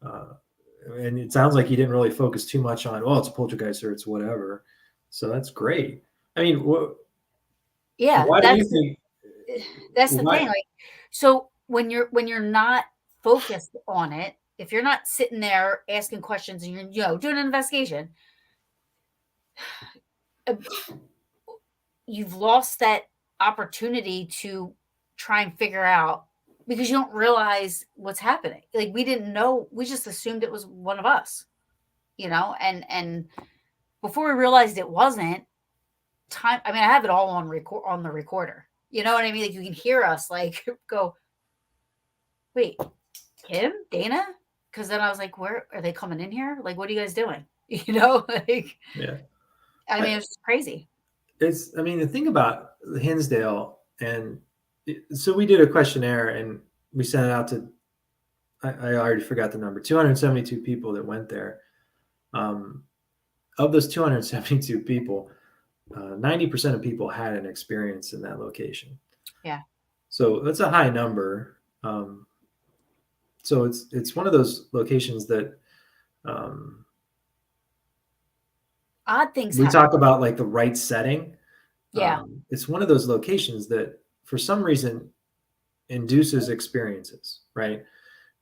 Speaker 2: and it sounds like you didn't really focus too much on, well, it's a poltergeist or it's whatever. So that's great. I mean,
Speaker 1: Yeah,
Speaker 2: why do you think?
Speaker 1: That's the thing. Like, so when you're not focused on it, if you're not sitting there asking questions and you're, you know, doing an investigation, you've lost that opportunity to try and figure out, because you don't realize what's happening. Like, we didn't know, we just assumed it was one of us, you know, and before we realized it wasn't time. I mean, I have it all on the recorder. You know what I mean? Like, you can hear us like go, wait, Kim, Dana? Because then I was like, where are they coming in here? Like, what are you guys doing? You know, like,
Speaker 2: Yeah.
Speaker 1: I mean, it was crazy.
Speaker 2: I mean, the thing about Hinsdale, and so we did a questionnaire and we sent it out to, I already forgot the number, 272 people that went there. Of those 272 people, 90% of people had an experience in that location.
Speaker 1: Yeah.
Speaker 2: So that's a high number. So it's one of those locations that
Speaker 1: Odd things
Speaker 2: we
Speaker 1: happen.
Speaker 2: talk about, like the right setting.
Speaker 1: Yeah.
Speaker 2: It's one of those locations that for some reason induces experiences, right?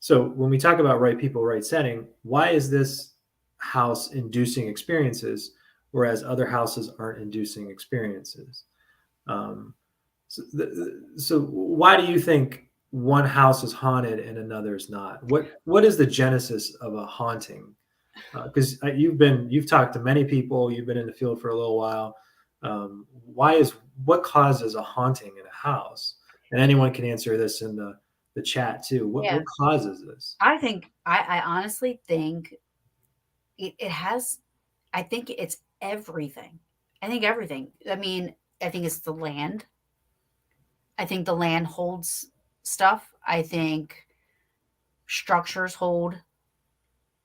Speaker 2: So when we talk about right people, right setting, why is this house inducing experiences, whereas other houses aren't inducing experiences? So why do you think one house is haunted and another is not? What is the genesis of a haunting? Because you've talked to many people, you've been in the field for a little while. What causes a haunting in a house? And anyone can answer this in the chat too. What causes this?
Speaker 1: I honestly think it has. I think it's everything. I think everything. I mean, I think it's the land. I think the land holds stuff. I think structures hold.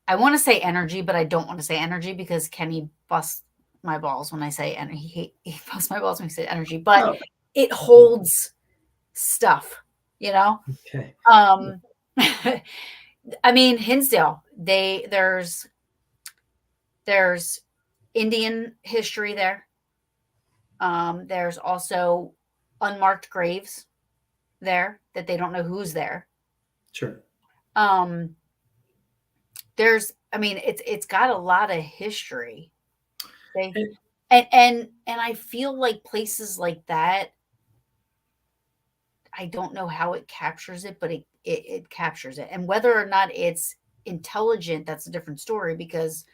Speaker 1: I want to say energy, but I don't want to say energy because Kenny busts my balls when I say energy. He busts my balls when I say energy, but it holds stuff, you know?
Speaker 2: Okay.
Speaker 1: I mean, Hinsdale, there's Indian history there. There's also unmarked graves there that they don't know who's there.
Speaker 2: Sure.
Speaker 1: I mean, it's got a lot of history. And I feel like places like that, I don't know how it captures it, but it captures it. And whether or not it's intelligent, that's a different story, because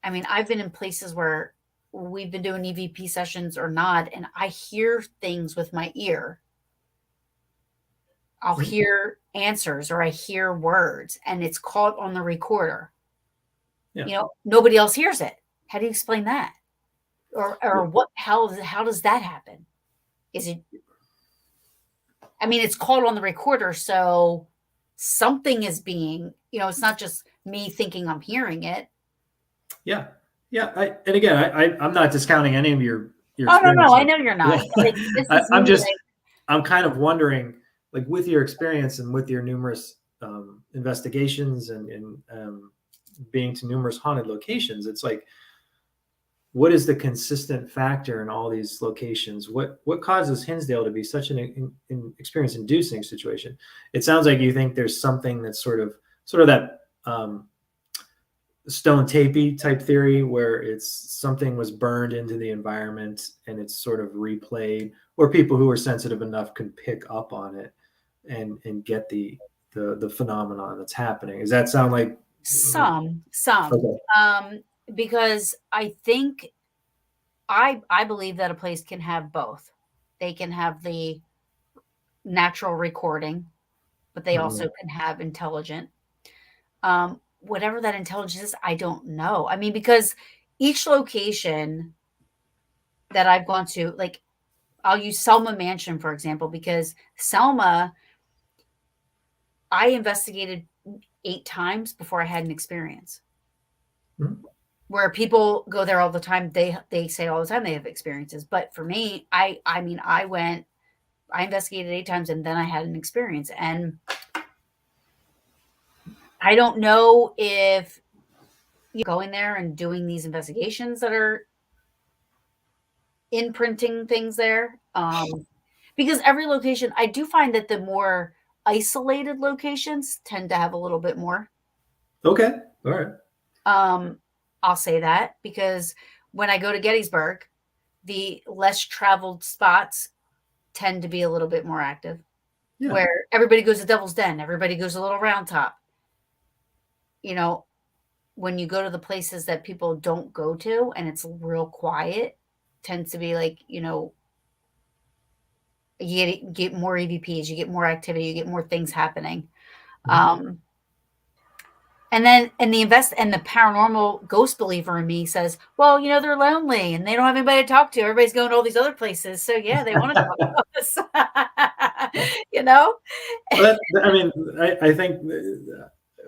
Speaker 1: I mean, I've been in places where we've been doing EVP sessions or not, and I hear things with my ear. I'll hear answers or I hear words, and it's caught on the recorder.
Speaker 2: Yeah.
Speaker 1: You know, nobody else hears it. How do you explain that? Or what? How does that happen? Is it? I mean, it's caught on the recorder, so something is being. You know, it's not just me thinking I'm hearing it.
Speaker 2: Yeah. And again, I'm not discounting any of your
Speaker 1: Oh no, I know you're not.
Speaker 2: Yeah. I'm kind of wondering, like, with your experience and with your numerous investigations and being to numerous haunted locations, it's like, what is the consistent factor in all these locations? What causes Hinsdale to be such an experience-inducing situation? It sounds like you think there's something that's sort of that stone tapey type theory, where it's something was burned into the environment and it's sort of replayed, or people who are sensitive enough can pick up on it and get the phenomenon that's happening. Does that sound like
Speaker 1: Some,
Speaker 2: okay?
Speaker 1: because I think I believe that a place can have both. They can have the natural recording, but they also
Speaker 2: Mhm.
Speaker 1: can have intelligent. Whatever that intelligence is, I don't know. I mean, because each location that I've gone to, like I'll use Selma Mansion, for example, because Selma, I investigated 8 times before I had an experience.
Speaker 2: Mhm.
Speaker 1: Where people go there all the time, they say all the time they have experiences. But for me, I mean, I investigated 8 times and then I had an experience. And I don't know if you going there and doing these investigations that are imprinting things there. Because every location, I do find that the more isolated locations tend to have a little bit more.
Speaker 2: Okay, all right,
Speaker 1: Um, I'll say that because when I go to Gettysburg, the less traveled spots tend to be a little bit more active.
Speaker 2: yeah.
Speaker 1: Where everybody goes to Devil's Den, everybody goes to Little Round Top. You know, when you go to the places that people don't go to and it's real quiet, tends to be like, you get more EVPs, you get more activity, you get more things happening.
Speaker 2: Mhm.
Speaker 1: Um, and the paranormal ghost believer in me says, well, they're lonely and they don't have anybody to talk to. Everybody's going to all these other places. So yeah, they want to talk to us. you know?
Speaker 2: Well, I mean, I think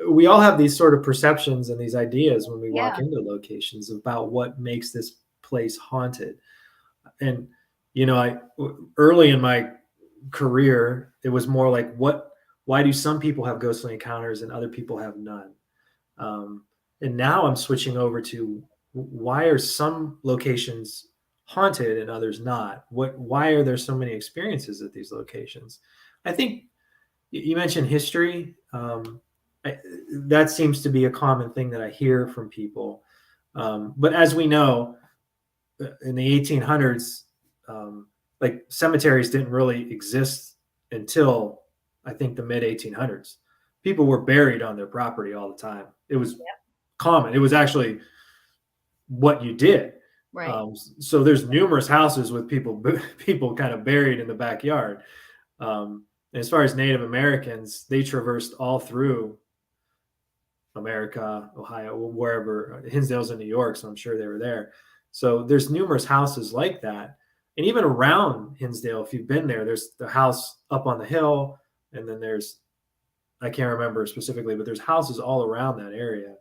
Speaker 2: we all have these sort of perceptions and these ideas when we walk
Speaker 1: Yeah.
Speaker 2: into locations about what makes this place haunted. And I early in my career, it was more like, why do some people have ghostly encounters and other people have none? And now I'm switching over to, why are some locations haunted and others not? Why are there so many experiences at these locations? I think you mentioned history. That seems to be a common thing that I hear from people. But as we know, in the 1800s, like cemeteries didn't really exist until I think the mid 1800s. People were buried on their property all the time. It was common. It was actually what you did.
Speaker 1: Right.
Speaker 2: So there's numerous houses with people kind of buried in the backyard. As far as Native Americans, they traversed all through America, Ohio, wherever. Hinsdale's in New York, so I'm sure they were there. So there's numerous houses like that. And even around Hinsdale, if you've been there, there's the house up on the hill, and then I can't remember specifically, but there's houses all around that area.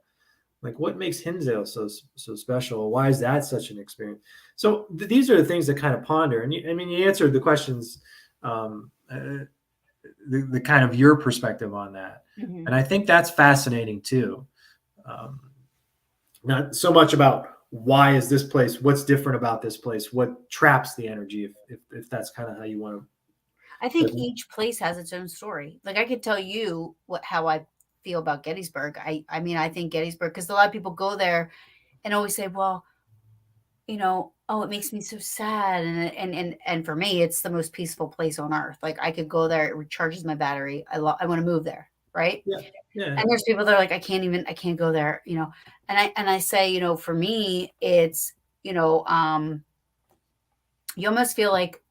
Speaker 2: Like, what makes Hinsdale so special? Why is that such an experience? So these are the things that kind of ponder. And you answered the questions, the kind of your perspective on that,
Speaker 1: Mm-hmm.
Speaker 2: and I think that's fascinating too. Um, Not so much about why is this place, what's different about this place, what traps the energy, if that's kind of how you want
Speaker 1: I think
Speaker 2: to.
Speaker 1: each place has its own story. Like I could tell you how I feel about Gettysburg. I mean, I think Gettysburg, because a lot of people go there and always say, well, oh, it makes me so sad. And for me, it's the most peaceful place on earth. Like I could go there, it recharges my battery. I want to move there. Right.
Speaker 2: Yeah, yeah,
Speaker 1: And there's people that are like, I can't go there. And I say, for me, it's, you almost feel like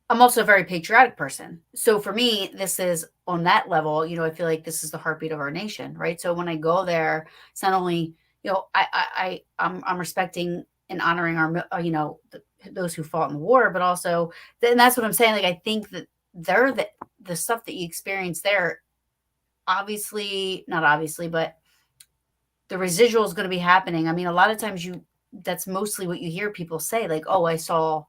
Speaker 1: I'm also a very patriotic person. So for me, this is on that level, I feel like this is the heartbeat of our nation, right? So when I go there, it's not only, I'm respecting and honoring those who fought in the war, but also, and that's what I'm saying. Like, I think that the stuff that you experience there, obviously, not obviously, but the residual is going to be happening. I mean, a lot of times that's mostly what you hear people say, like, oh, I saw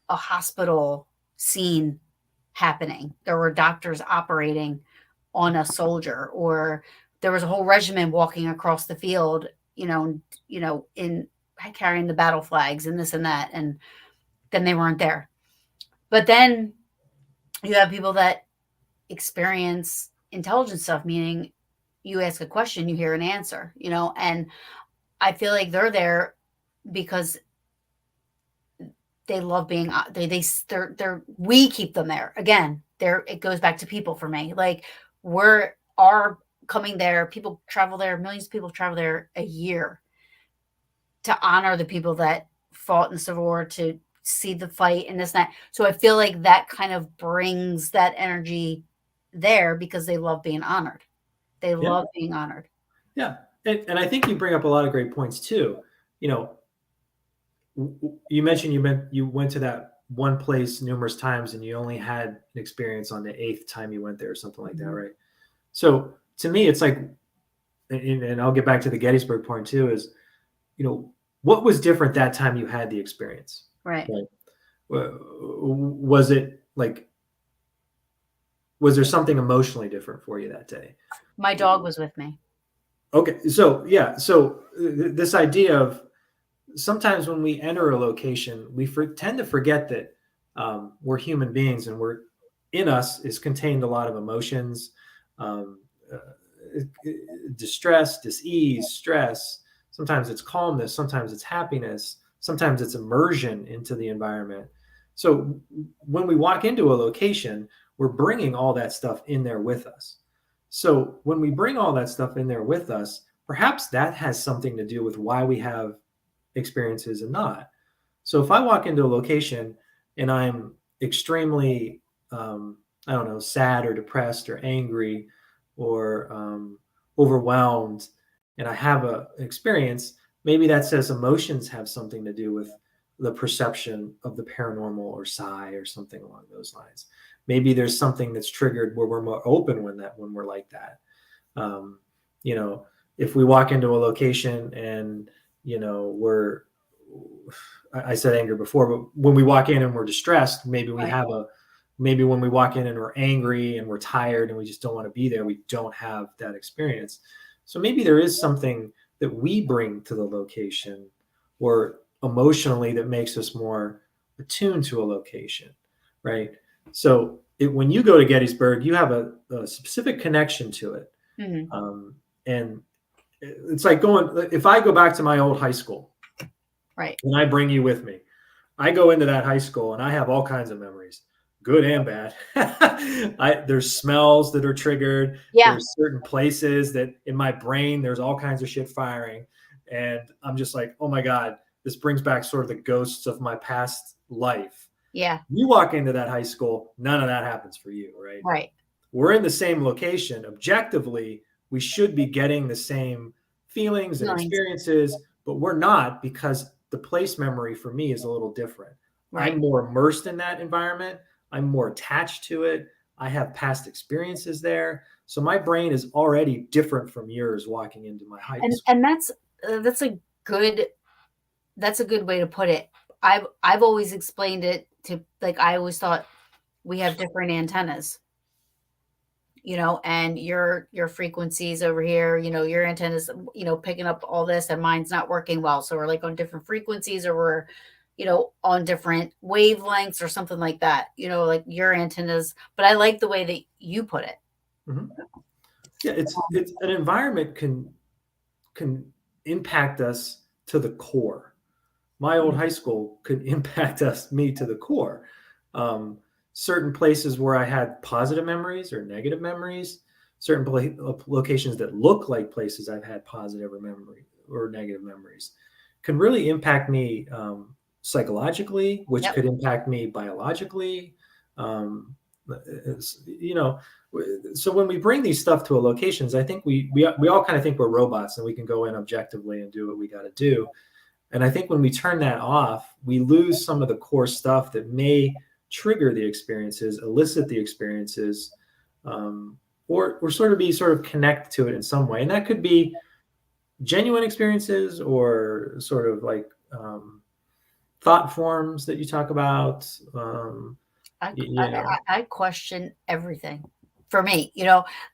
Speaker 1: a hospital scene happening. There were doctors operating on a soldier, or there was a whole regiment walking across the field, in carrying the battle flags and this and that, and then they weren't there. But then you have people that experience intelligence stuff, meaning you ask a question, you hear an answer, and I feel like they're there because they love being they're we keep them there. Again, there it goes back to people for me. Like we're are coming there, people travel there, millions of people travel there a year to honor the people that fought in the Civil War, to see the fight and this and that. So I feel like that kind of brings that energy there because they love being honored. They
Speaker 2: Yeah.
Speaker 1: love being honored.
Speaker 2: Yeah. And I think you bring up a lot of great points too. You know, you mentioned you went to that one place numerous times and you only had an experience on the eighth time you went there or something like that,
Speaker 1: Mhm.
Speaker 2: right? So to me, it's like, and I'll get back to the Gettysburg point too, is, what was different that time you had the experience?
Speaker 1: Right.
Speaker 2: Right? Was it like, was there something emotionally different for you that day?
Speaker 1: My dog was with me.
Speaker 2: Okay. So yeah. So this idea of, sometimes when we enter a location, we tend to forget that we're human beings, and in us is contained a lot of emotions, um, distress, dis-ease, stress. Sometimes it's calmness, sometimes it's happiness, sometimes it's immersion into the environment. So when we walk into a location, we're bringing all that stuff in there with us. So when we bring all that stuff in there with us, perhaps that has something to do with why we have experiences and not. So if I walk into a location and I'm extremely, I don't know, sad or depressed or angry or overwhelmed, and I have an experience, maybe that says emotions have something to do with the perception of the paranormal or psi or something along those lines. Maybe there's something that's triggered where we're more open when we're like that. Um, you know, if we walk into a location and we're, I said anger before, but when we walk in and we're distressed,
Speaker 1: Right.
Speaker 2: maybe when we walk in and we're angry and we're tired and we just don't want to be there, we don't have that experience. So maybe there is something that we bring to the location or emotionally that makes us more attuned to a location, right? So when you go to Gettysburg, you have a specific connection to it.
Speaker 1: Mhm.
Speaker 2: And it's like if I go back to my old high school
Speaker 1: Right.
Speaker 2: and I bring you with me, I go into that high school and I have all kinds of memories, good and bad. There's smells that are triggered.
Speaker 1: Yeah.
Speaker 2: There's certain places that in my brain, there's all kinds of shit firing. And I'm just like, oh my God, this brings back sort of the ghosts of my past life.
Speaker 1: Yeah.
Speaker 2: You walk into that high school, none of that happens for you, right?
Speaker 1: Right.
Speaker 2: We're in the same location. Objectively, we should be getting the same feelings and
Speaker 1: Feelings.
Speaker 2: experiences, but we're not, because the place memory for me is a little different. I'm
Speaker 1: Right.
Speaker 2: more immersed in that environment. I'm more attached to it. I have past experiences there. So my brain is already different from yours walking into my high
Speaker 1: And
Speaker 2: school.
Speaker 1: that's a good that's a good way to put it. I've always explained it to, like, I always thought we have different antennas, and your frequencies over here, your antennas, picking up all this, and mine's not working well. So we're like on different frequencies, or we're, on different wavelengths or something like that, like your antennas. But I like the way that you put it.
Speaker 2: Mhm. Yeah, it's an environment can impact us to the core. My old high school could impact me to the core. Um, Certain places where I had positive memories or negative memories, certain locations that look like places I've had positive or negative memories, can really impact me psychologically, which
Speaker 1: Yep.
Speaker 2: could impact me biologically. Um, you know, so when we bring these stuff to a locations, I think we all kind of think we're robots and we can go in objectively and do what we got to do. And I think when we turn that off, we lose some of the core stuff that may trigger the experiences, elicit the experiences, or sort of connect to it in some way. And that could be genuine experiences or sort of like thought forms that you talk about.
Speaker 1: I,
Speaker 2: You know,
Speaker 1: I question everything for me,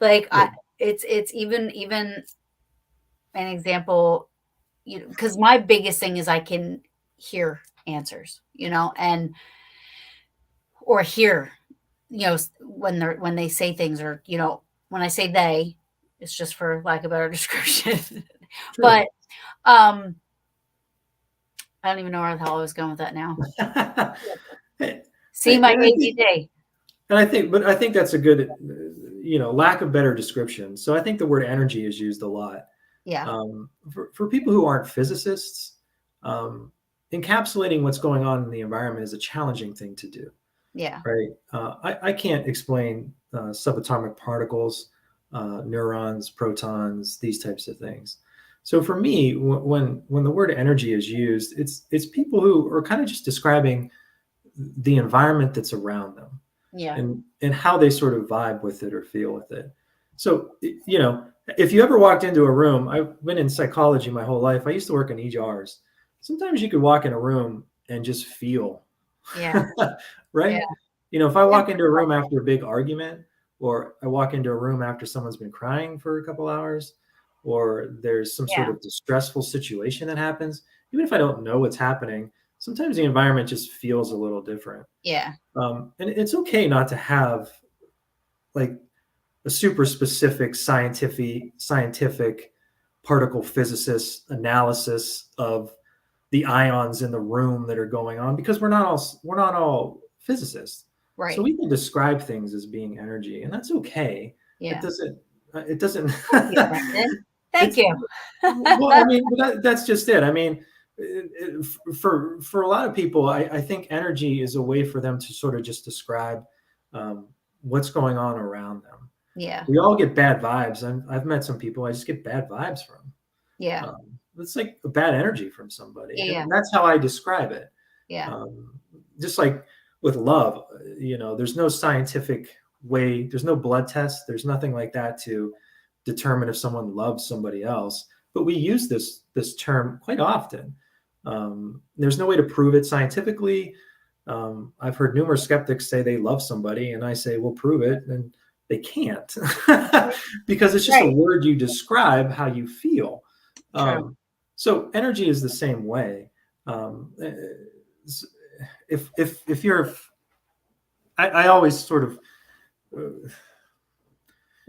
Speaker 1: like
Speaker 2: yeah.
Speaker 1: it's even an example, because my biggest thing is I can hear answers, and or hear, when they say things, or when I say they, It's just for lack of a better description.
Speaker 2: Sure.
Speaker 1: But I don't even know where the hell I was going with that now. See my ADD.
Speaker 2: But I think that's a good, lack of better description. So I think the word energy is used a lot.
Speaker 1: Yeah.
Speaker 2: For people who aren't physicists, encapsulating what's going on in the environment is a challenging thing to do.
Speaker 1: Yeah.
Speaker 2: Right. I can't explain subatomic particles, neurons, protons, these types of things. So for me, when the word energy is used, it's people who are kind of just describing the environment that's around them.
Speaker 1: Yeah.
Speaker 2: And how they sort of vibe with it or feel with it. So, if you ever walked into a room, I've been in psychology my whole life. I used to work in ERs. Sometimes you could walk in a room and just feel.
Speaker 1: Yeah.
Speaker 2: Right?
Speaker 1: Yeah.
Speaker 2: If I walk into a room after a big argument, or I walk into a room after someone's been crying for a couple hours, or there's some sort of distressful situation that happens, even if I don't know what's happening, sometimes the environment just feels a little different.
Speaker 1: Yeah.
Speaker 2: And it's okay not to have like a super specific scientific particle physicist analysis of the ions in the room that are going on, because we're not all physicists.
Speaker 1: Right.
Speaker 2: So we can describe things as being energy, and that's okay.
Speaker 1: Yeah.
Speaker 2: It doesn't.
Speaker 1: Thank you.
Speaker 2: Well, I mean, that's just it. I mean, for a lot of people, I think energy is a way for them to sort of just describe what's going on around them.
Speaker 1: Yeah.
Speaker 2: We all get bad vibes. I've met some people I just get bad vibes from.
Speaker 1: Yeah.
Speaker 2: It's like a bad energy from somebody.
Speaker 1: Yeah.
Speaker 2: And that's how I describe it.
Speaker 1: Yeah.
Speaker 2: Just like with love, there's no scientific way, there's no blood test, there's nothing like that to determine if someone loves somebody else. But we use this term quite often. There's no way to prove it scientifically. I've heard numerous skeptics say they love somebody, and I say, well, prove it. And they can't because it's just a word you describe how you feel. So energy is the same way. If you're, I always sort of,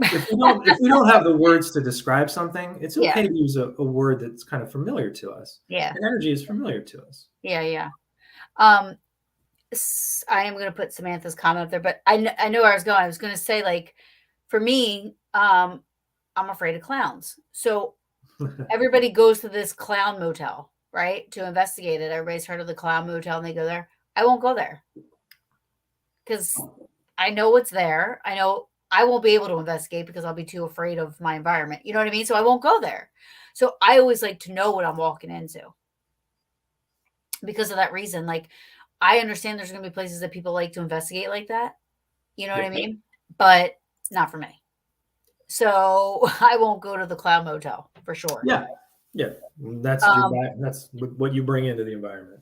Speaker 2: if we don't have the words to describe something, it's okay to use a word that's kind of familiar to us.
Speaker 1: Yeah.
Speaker 2: And energy is familiar to us.
Speaker 1: Yeah. Yeah. I am going to put Samantha's comment up there, but I know where I was going. I was going to say, like, for me, I'm afraid of clowns. So everybody goes to this clown motel, right, to investigate it. Everybody's heard of the clown motel and they go there. I won't go there because I know what's there. I know I won't be able to investigate because I'll be too afraid of my environment. You know what I mean? So I won't go there. So I always like to know what I'm walking into because of that reason. Like, I understand there's going to be places that people like to investigate like that. You know what I mean? But not for me. So I won't go to the clown motel for sure.
Speaker 2: Yeah. Yeah. That's what you bring into the environment.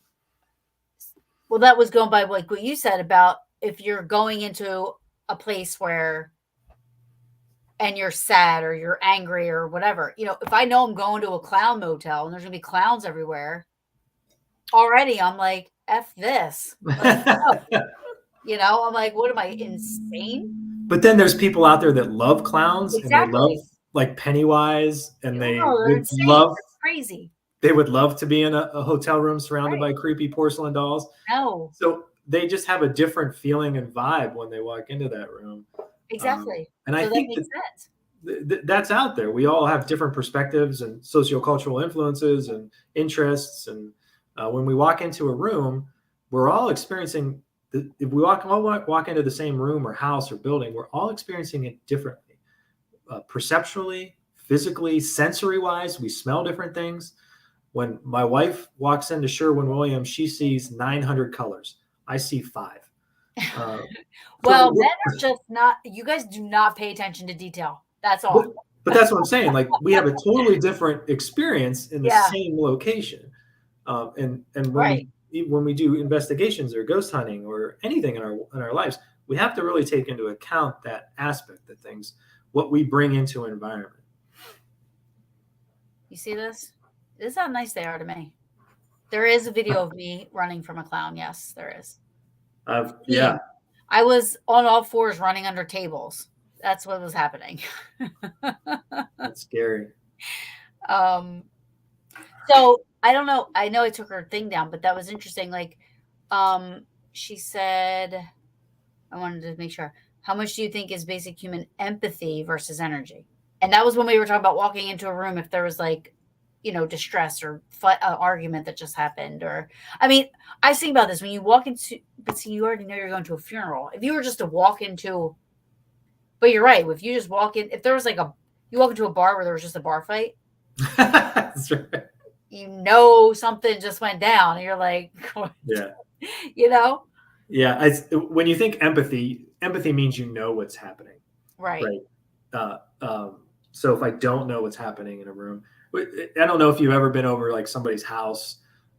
Speaker 1: Well, that was going by like what you said about if you're going into a place and you're sad or you're angry or whatever, if I know I'm going to a clown motel and there's going to be clowns everywhere, already I'm like, F this. Like, no. I'm like, what am I, insane?
Speaker 2: But then there's people out there that love clowns and they love like Pennywise, and they would love,
Speaker 1: it's crazy.
Speaker 2: They would love to be in a hotel room surrounded by creepy porcelain dolls.
Speaker 1: No.
Speaker 2: So they just have a different feeling and vibe when they walk into that room.
Speaker 1: Exactly.
Speaker 2: And I think that's out there. We all have different perspectives and sociocultural influences and interests. And when we walk into a room, we're all experiencing, if we walk into the same room or house or building, we're all experiencing it differently. Perceptually, physically, sensory-wise, we smell different things. When my wife walks into Sherwin-Williams, she sees 900 colors. I see 5.
Speaker 1: Well, men are just not, you guys do not pay attention to detail. That's all.
Speaker 2: But that's what I'm saying. Like, we have a totally different experience in the same location. And when we do investigations or ghost hunting or anything in our lives, we have to really take into account that aspect of things, what we bring into an environment.
Speaker 1: You see this? This is how nice they are to me. There is a video of me running from a clown. Yes, there is.
Speaker 2: Yeah.
Speaker 1: I was on all fours running under tables. That's what was happening.
Speaker 2: That's scary.
Speaker 1: So I don't know. I know I took her thing down, but that was interesting. Like, she said, I wanted to make sure. How much do you think is basic human empathy versus energy? And that was when we were talking about walking into a room if there was like, distress or argument that just happened. Or, I mean, I think about this when you walk into, but see, you already know you're going to a funeral. If you were just to walk into, but you're right. If you just walk in, if there was like you walk into a bar where there was just a bar fight,
Speaker 2: That's right.
Speaker 1: Something just went down and you're like,
Speaker 2: Yeah.
Speaker 1: Yeah.
Speaker 2: When you think empathy means you know what's happening.
Speaker 1: Right.
Speaker 2: So if I don't know what's happening in a room, I don't know if you've ever been over like somebody's house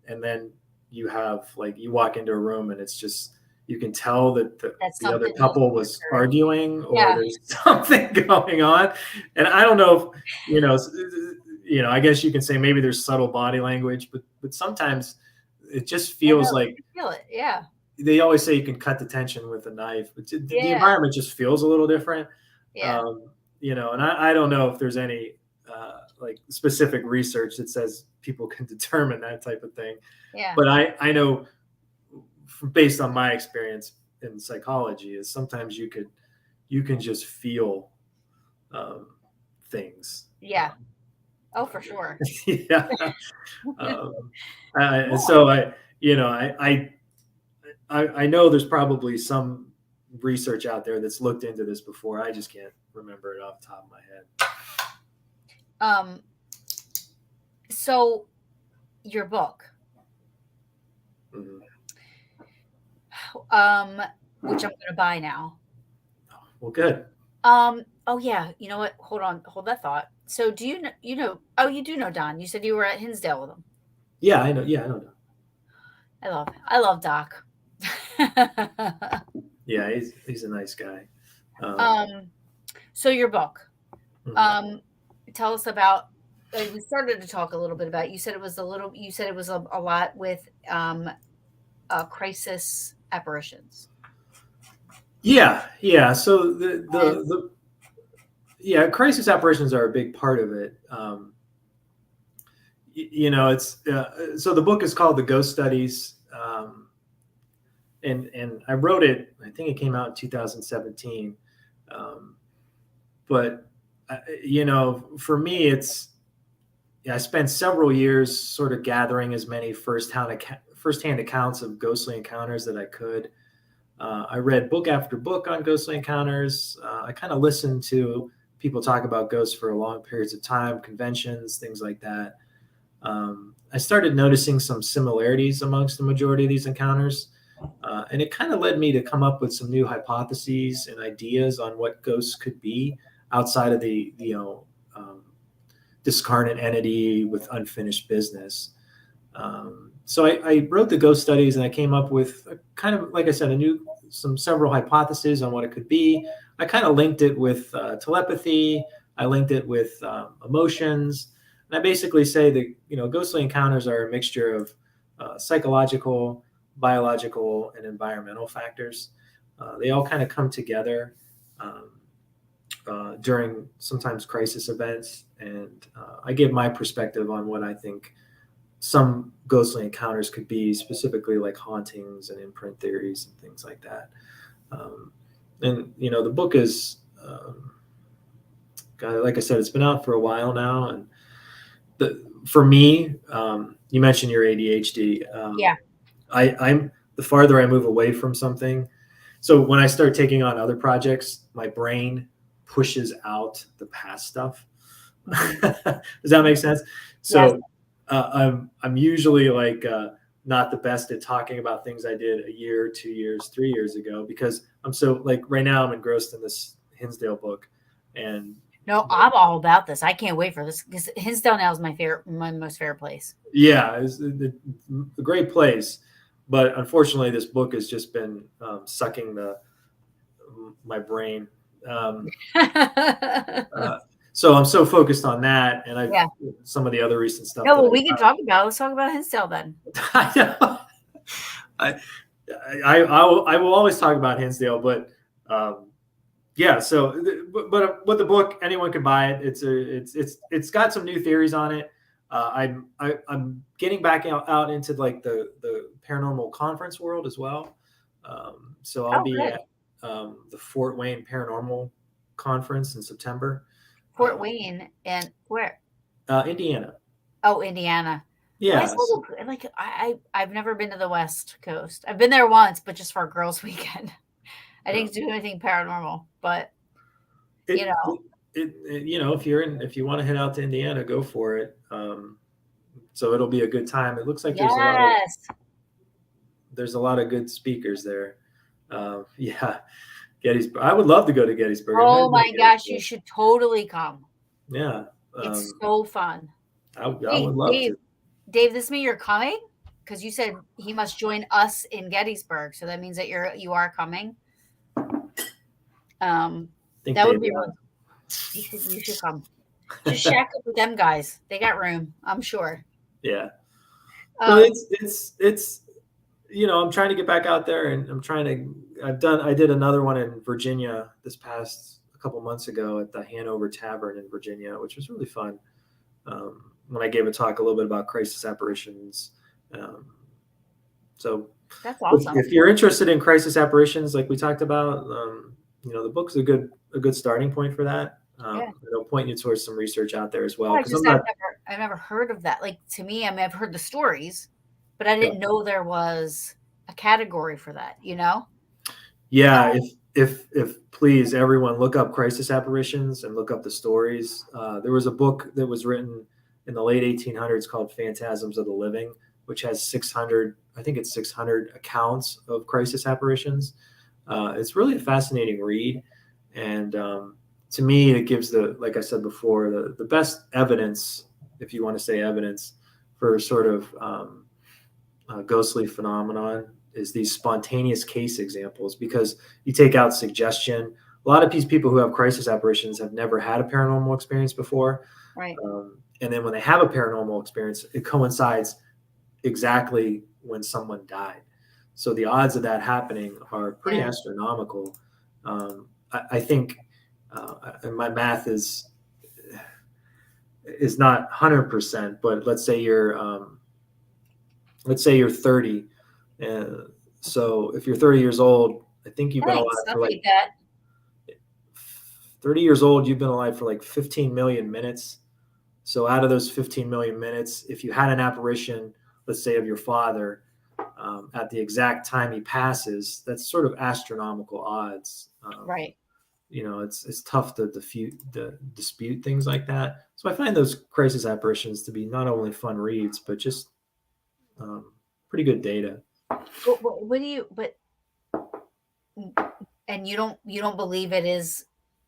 Speaker 2: and then you have like, you walk into a room and it's just, you can tell that the other couple was arguing or there's something going on. And I don't know if, I guess you can say maybe there's subtle body language, but sometimes it just feels like,
Speaker 1: you feel it. Yeah.
Speaker 2: They always say you can cut the tension with a knife, but the environment just feels a little different.
Speaker 1: Yeah.
Speaker 2: And I don't know if there's any like specific research that says people can determine that type of thing.
Speaker 1: Yeah.
Speaker 2: But I know based on my experience in psychology is sometimes you can just feel things.
Speaker 1: Yeah. Oh, for sure.
Speaker 2: Yeah. So I know there's probably some research out there that's looked into this before. I just can't remember it off the top of my head.
Speaker 1: So your book,
Speaker 2: Mm-hmm.
Speaker 1: Which I'm going to buy now.
Speaker 2: Well, good.
Speaker 1: Oh yeah. You know what? Hold that thought. So do you know, you do know Don. You said you were at Hinsdale with him.
Speaker 2: Yeah, I know. Yeah, I know
Speaker 1: Don. I love Doc.
Speaker 2: Yeah, he's a nice guy.
Speaker 1: So your book,
Speaker 2: Mm-hmm.
Speaker 1: Tell us about, we started to talk a little bit about, you said it was a lot with, crisis apparitions.
Speaker 2: Yeah. So crisis apparitions are a big part of it. It's so the book is called The Ghost Studies, and I wrote it. I think it came out in 2017. But for me, I spent several years sort of gathering as many firsthand accounts of ghostly encounters that I could. I read book after book on ghostly encounters. I kind of listened to people talk about ghosts for long periods of time, conventions, things like that. I started noticing some similarities amongst the majority of these encounters. And it kind of led me to come up with some new hypotheses and ideas on what ghosts could be outside of the discarnate entity with unfinished business. So I wrote the ghost studies and I came up with kind of, like I said, several hypotheses on what it could be. I kind of linked it with telepathy. I linked it with emotions. And I basically say that, ghostly encounters are a mixture of psychological, biological, and environmental factors. They all kind of come together during sometimes crisis events. And I give my perspective on what I think some ghostly encounters could be, specifically like hauntings and imprint theories and things like that. And the book is, like I said, it's been out for a while now. And for me, you mentioned your ADHD.
Speaker 1: Yeah.
Speaker 2: I'm the farther I move away from something. So when I start taking on other projects, my brain pushes out the past stuff. Does that make sense? So yes. I'm usually like not the best at talking about things I did a year, 2 years, 3 years ago, because I'm so like right now I'm engrossed in this Hinsdale book. And
Speaker 1: no, I'm all about this. I can't wait for this because Hinsdale now is my most favorite place.
Speaker 2: Yeah, it's a great place. But unfortunately, this book has just been sucking my brain. So I'm so focused on that, and some of the other recent stuff.
Speaker 1: No, well, we can talk about. Let's talk about Hinsdale then.
Speaker 2: I will always talk about Hinsdale, but Yeah. So, but with the book, anyone can buy it. It's got some new theories on it. I'm getting back out into like the paranormal conference world as well. So I'll
Speaker 1: Oh,
Speaker 2: be
Speaker 1: good.
Speaker 2: at the Fort Wayne Paranormal Conference in September.
Speaker 1: Fort Wayne and where?
Speaker 2: Indiana.
Speaker 1: Oh, Indiana. The West
Speaker 2: Yes.
Speaker 1: like I've never been to the West Coast. I've been there once, but just for a girls' weekend. I
Speaker 2: Yeah.
Speaker 1: didn't do anything paranormal, but you
Speaker 2: It,
Speaker 1: know,
Speaker 2: if you want to head out to Indiana, go for it. So it'll be a good time. It looks like
Speaker 1: yes.
Speaker 2: there's a lot of good speakers there. Yeah, Gettysburg. I would love to go to Gettysburg. I've never
Speaker 1: Oh
Speaker 2: been to
Speaker 1: my gosh, you
Speaker 2: Gettysburg.
Speaker 1: should totally come.
Speaker 2: Yeah,
Speaker 1: It's so fun.
Speaker 2: I
Speaker 1: Hey,
Speaker 2: would love
Speaker 1: Dave,
Speaker 2: to.
Speaker 1: Dave, this means you're coming? Because you said he must join us in Gettysburg, so that means that you are coming.
Speaker 2: I think
Speaker 1: That would
Speaker 2: Dave
Speaker 1: be
Speaker 2: won.
Speaker 1: really. You should come. Just shack up with them guys. They got room, I'm sure.
Speaker 2: Yeah. No,
Speaker 1: Um,
Speaker 2: it's I'm trying to get back out there, and I did another one in Virginia this past a couple months ago at the Hanover Tavern in Virginia, which was really fun. When I gave a talk a little bit about crisis apparitions. Um, so
Speaker 1: that's awesome.
Speaker 2: if you're interested in crisis apparitions, like we talked about, the book's a good starting point for that.
Speaker 1: Yeah.
Speaker 2: It'll point you towards some research out there as
Speaker 1: Oh,
Speaker 2: well.
Speaker 1: I
Speaker 2: Because
Speaker 1: just I've never heard of that. Like to me, I mean, I've heard the stories, but I
Speaker 2: yeah,
Speaker 1: didn't know there was a category for that. You know?
Speaker 2: yeah. If please everyone look up crisis apparitions and look up the stories. There was a book that was written in the late 1800s called Phantasms of the Living, which has 600, I think it's 600 accounts of crisis apparitions. It's really a fascinating read, and to me, it gives like I said before, the best evidence, if you want to say evidence, for sort of ghostly phenomenon is these spontaneous case examples, because you take out suggestion. A lot of these people who have crisis apparitions have never had a paranormal experience before,
Speaker 1: Right.
Speaker 2: and then when they have a paranormal experience, it coincides exactly when someone died. So the odds of that happening are pretty
Speaker 1: Yeah.
Speaker 2: astronomical. I think, and my math is not 100%, but let's say you're 30. So if you're 30 years old, I think you've been
Speaker 1: Thanks.
Speaker 2: alive
Speaker 1: I'll
Speaker 2: for like
Speaker 1: take that.
Speaker 2: 30 years old. You've been alive for like 15 million minutes. So out of those 15 million minutes, if you had an apparition, let's say of your father, at the exact time he passes, that's sort of astronomical odds.
Speaker 1: Right.
Speaker 2: It's tough to dispute things like that. So I find those crisis apparitions to be not only fun reads, but just pretty good data.
Speaker 1: What do you? But and you don't believe it is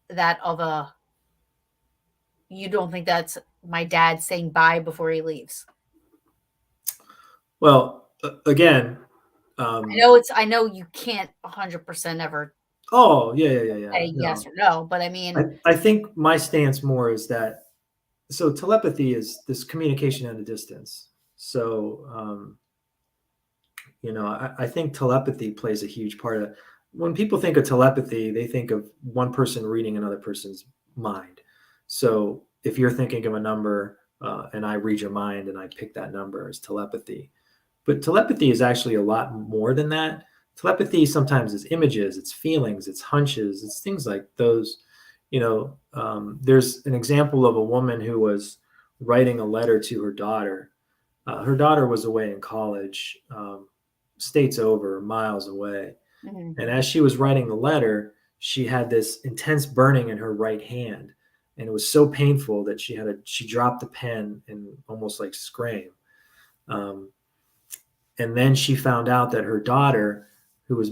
Speaker 1: that of a. You don't think that's my dad saying bye before he leaves?
Speaker 2: Well, again,
Speaker 1: I know you can't 100% ever
Speaker 2: oh yeah.
Speaker 1: say yes
Speaker 2: No,
Speaker 1: or no, but I mean,
Speaker 2: I think my stance more is that, so telepathy is this communication at a distance. So I think telepathy plays a huge part of. When people think of telepathy, they think of one person reading another person's mind. So if you're thinking of a number, and I read your mind and I pick that number as telepathy. But telepathy is actually a lot more than that. Telepathy sometimes is images, it's feelings, it's hunches, it's things like those. There's an example of a woman who was writing a letter to her daughter. Her daughter was away in college, states over, miles away.
Speaker 1: mhm,
Speaker 2: And as she was writing the letter, she had this intense burning in her right hand. And it was so painful that she dropped the pen and almost like screamed. Um, and then she found out that her daughter, who was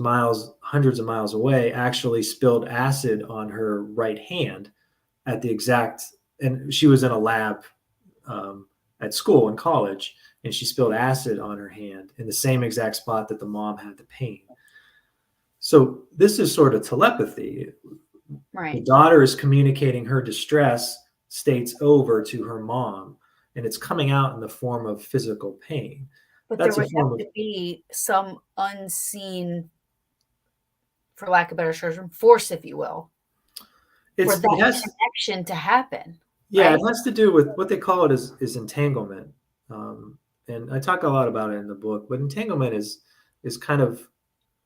Speaker 2: hundreds of miles away, actually spilled acid on her right hand at the exact, and she was in a lab at school in college, and she spilled acid on her hand in the same exact spot that the mom had the pain. So this is sort of telepathy. The
Speaker 1: right.
Speaker 2: daughter is communicating her distress states over to her mom, and it's coming out in the form of physical pain.
Speaker 1: But there
Speaker 2: That's a
Speaker 1: would have
Speaker 2: form of.
Speaker 1: to be some unseen, for lack of better term, force, if you will. for
Speaker 2: It
Speaker 1: that
Speaker 2: has,
Speaker 1: connection to happen,
Speaker 2: yeah,
Speaker 1: right?
Speaker 2: it has to do with what they call it is entanglement. Um, and I talk a lot about it in the book, but entanglement is kind of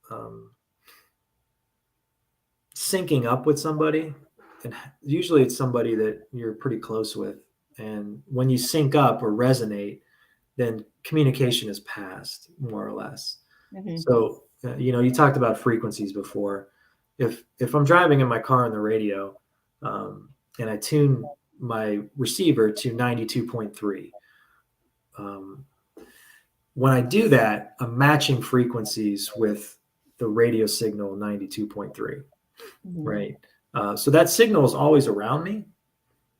Speaker 2: um, syncing up with somebody, and usually it's somebody that you're pretty close with. And when you sync up or resonate, then communication is passed more or less.
Speaker 1: Hmm.
Speaker 2: So you talked about frequencies before. If I'm driving in my car on the radio, and I tune my receiver to 92.3, um, when I do that, I'm matching frequencies with the radio signal 92.3,
Speaker 1: Hmm.
Speaker 2: right? So that signal is always around me,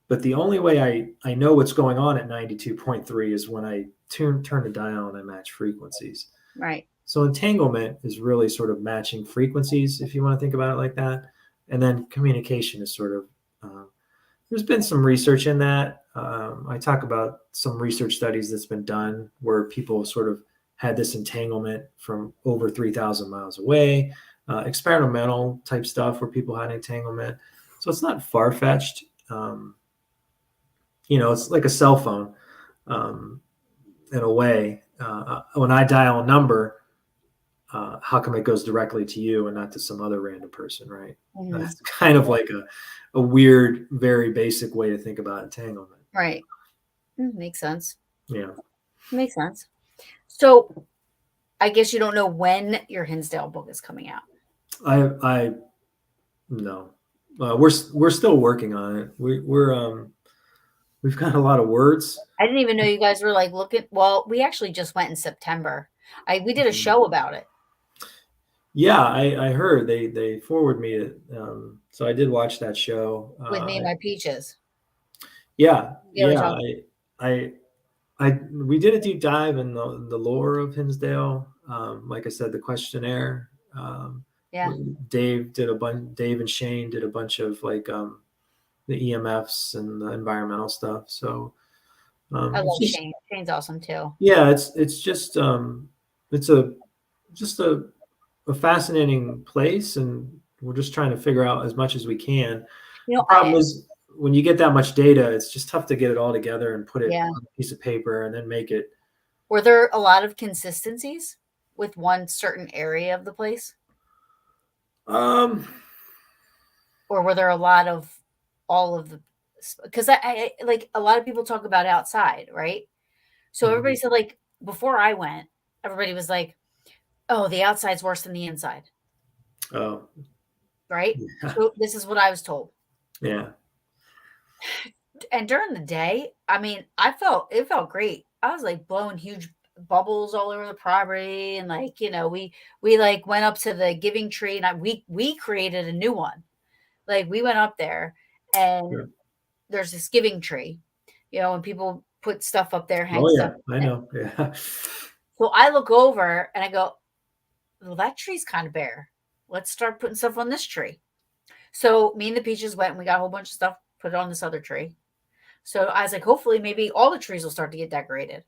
Speaker 2: but the only way I know what's going on at 92.3 is when I turn the dial and I match frequencies.
Speaker 1: Right.
Speaker 2: So entanglement is really sort of matching frequencies, if you want to think about it like that. And then communication is sort of, there's been some research in that. I talk about some research studies that's been done where people sort of had this entanglement from over 3,000 miles away, experimental type stuff where people had entanglement. So it's not far fetched. It's like a cell phone in a way. When I dial a number, how come it goes directly to you and not to some other random person, right?
Speaker 1: Hmm.
Speaker 2: That's kind of like a weird, very basic way to think about entanglement.
Speaker 1: Right. Makes sense.
Speaker 2: Yeah.
Speaker 1: Makes sense. So I guess you don't know when your Hinsdale book is coming out.
Speaker 2: I no. We're still working on it. We've got a lot of words.
Speaker 1: I didn't even know you guys were like looking. Well, we actually just went in September. We did a show about it
Speaker 2: Yeah, I heard they forward me it. So I did watch that show.
Speaker 1: with me and my peaches.
Speaker 2: Yeah,
Speaker 1: Yeah, we
Speaker 2: yeah.
Speaker 1: talked.
Speaker 2: I we did a deep dive in the lore of Hinsdale. Like I said, the questionnaire.
Speaker 1: Yeah,
Speaker 2: Dave and Shane did a bunch of like the EMFs and the environmental stuff. So
Speaker 1: I
Speaker 2: it's
Speaker 1: love
Speaker 2: just
Speaker 1: Shane. Shane's awesome too.
Speaker 2: yeah, it's just it's just a fascinating place, and we're just trying to figure out as much as we can.
Speaker 1: You
Speaker 2: The
Speaker 1: know,
Speaker 2: problem is when you get that much data, it's just tough to get it all together and put it
Speaker 1: yeah.
Speaker 2: on a piece of paper and then make it.
Speaker 1: Were there a lot of consistencies with one certain area of the place,
Speaker 2: Um,
Speaker 1: or were there a lot of all of the? Because I like a lot of people talk about outside, right? So everybody
Speaker 2: mhm.
Speaker 1: said like before I went, everybody was like, "Oh, the outside's worse than the inside,"
Speaker 2: Oh,
Speaker 1: right?
Speaker 2: yeah,
Speaker 1: So this is what I was told.
Speaker 2: yeah,
Speaker 1: And during the day, I mean, it felt great. I was like blowing huge bubbles all over the property, and like we like went up to the giving tree, and we created a new one. Like we went up there, and
Speaker 2: yeah.
Speaker 1: there's this giving tree, and people put stuff up there, hang
Speaker 2: Oh
Speaker 1: stuff.
Speaker 2: yeah, I know. Yeah,
Speaker 1: So I look over and I go, well, that tree's kind of bare. Let's start putting stuff on this tree. So me and the peaches went and we got a whole bunch of stuff, put it on this other tree. So I was like, hopefully, maybe all the trees will start to get decorated,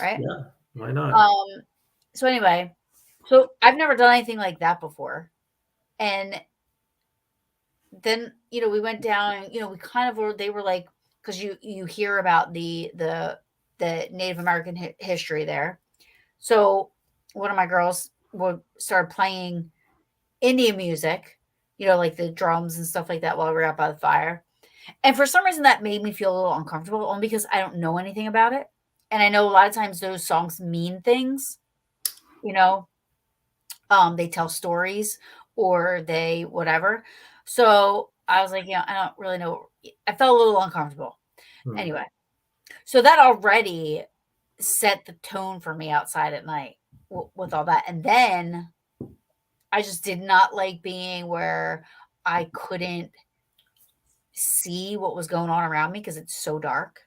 Speaker 1: right?
Speaker 2: yeah. Why not?
Speaker 1: Um. So anyway, so I've never done anything like that before, and then we went down, and we kind of were. They were like, because you hear about the Native American history there. So one of my girls would start playing Indian music, like the drums and stuff like that while we were out by the fire. And for some reason, that made me feel a little uncomfortable, only because I don't know anything about it. And I know a lot of times those songs mean things, you know, they tell stories or they whatever. So I was like, I don't really know. I felt a little uncomfortable.
Speaker 2: Hmm.
Speaker 1: Anyway, so that already set the tone for me outside at night with all that. And then I just did not like being where I couldn't see what was going on around me because it's so dark.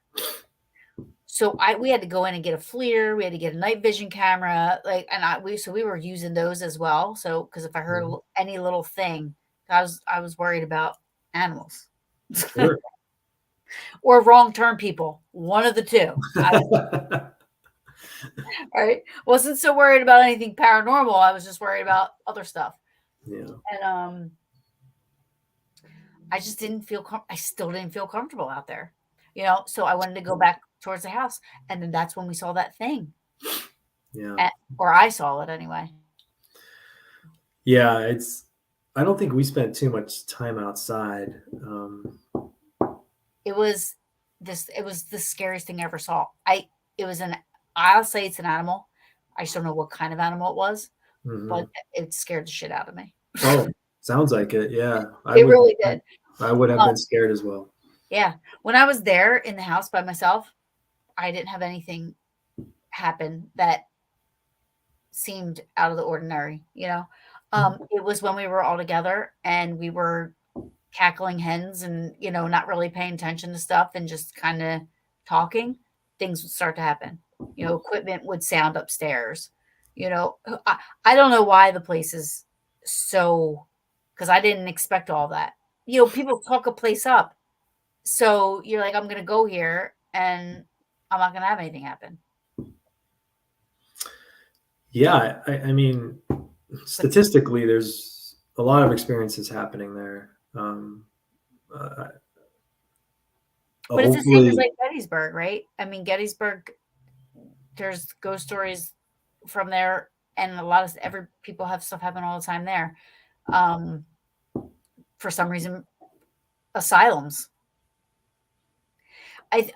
Speaker 1: So we had to go in and get a FLIR, we had to get a night vision camera, like, and we were using those as well. So because if I heard
Speaker 2: Mhm.
Speaker 1: any little thing, I was worried about animals
Speaker 2: Sure.
Speaker 1: or wrong turn people, one of the two. Right, wasn't so worried about anything paranormal. I was just worried about other stuff.
Speaker 2: Yeah.
Speaker 1: And I just didn't feel I still didn't feel comfortable out there, so I wanted to go back towards the house, and then that's when we saw that thing,
Speaker 2: Yeah.
Speaker 1: or I saw it anyway.
Speaker 2: Yeah, I don't think we spent too much time outside.
Speaker 1: It was the scariest thing I ever saw. I'll say it's an animal. I just don't know what kind of animal it was, but
Speaker 2: Mhm.
Speaker 1: it scared the shit out of me.
Speaker 2: Oh, sounds like it. Yeah,
Speaker 1: It really did.
Speaker 2: I would have been scared as well.
Speaker 1: Yeah. When I was there in the house by myself, I didn't have anything happen that seemed out of the ordinary. It was when we were all together and we were cackling hens and, not really paying attention to stuff and just kind of talking, things would start to happen. Equipment would sound upstairs. I don't know why the place is so, because I didn't expect all that. People talk a place up. So you're like, I'm going to go here and I'm not going to have anything happen.
Speaker 2: Yeah, I mean, statistically, there's a lot of experiences happening there.
Speaker 1: But it's the same as
Speaker 2: Hopefully,
Speaker 1: like Gettysburg, right? I mean, Gettysburg, there's ghost stories from there, and a lot of people have stuff happen all the time there. For some reason, asylums.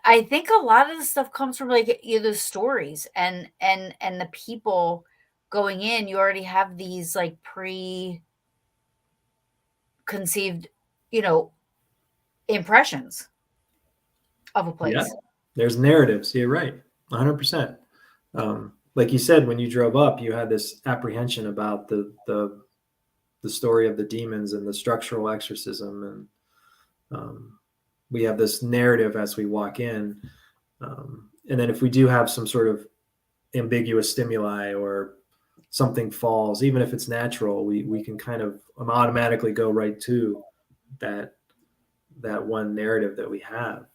Speaker 1: I think a lot of the stuff comes from like either stories and the people going in. You already have these like preconceived, impressions of a
Speaker 2: yeah,
Speaker 1: place.
Speaker 2: there's narratives. You're right, 100%. Like you said, when you drove up, you had this apprehension about the story of the demons and the structural exorcism, and we have this narrative as we walk in. And then if we do have some sort of ambiguous stimuli or something falls, even if it's natural, we can kind of automatically go right to that one narrative that we have.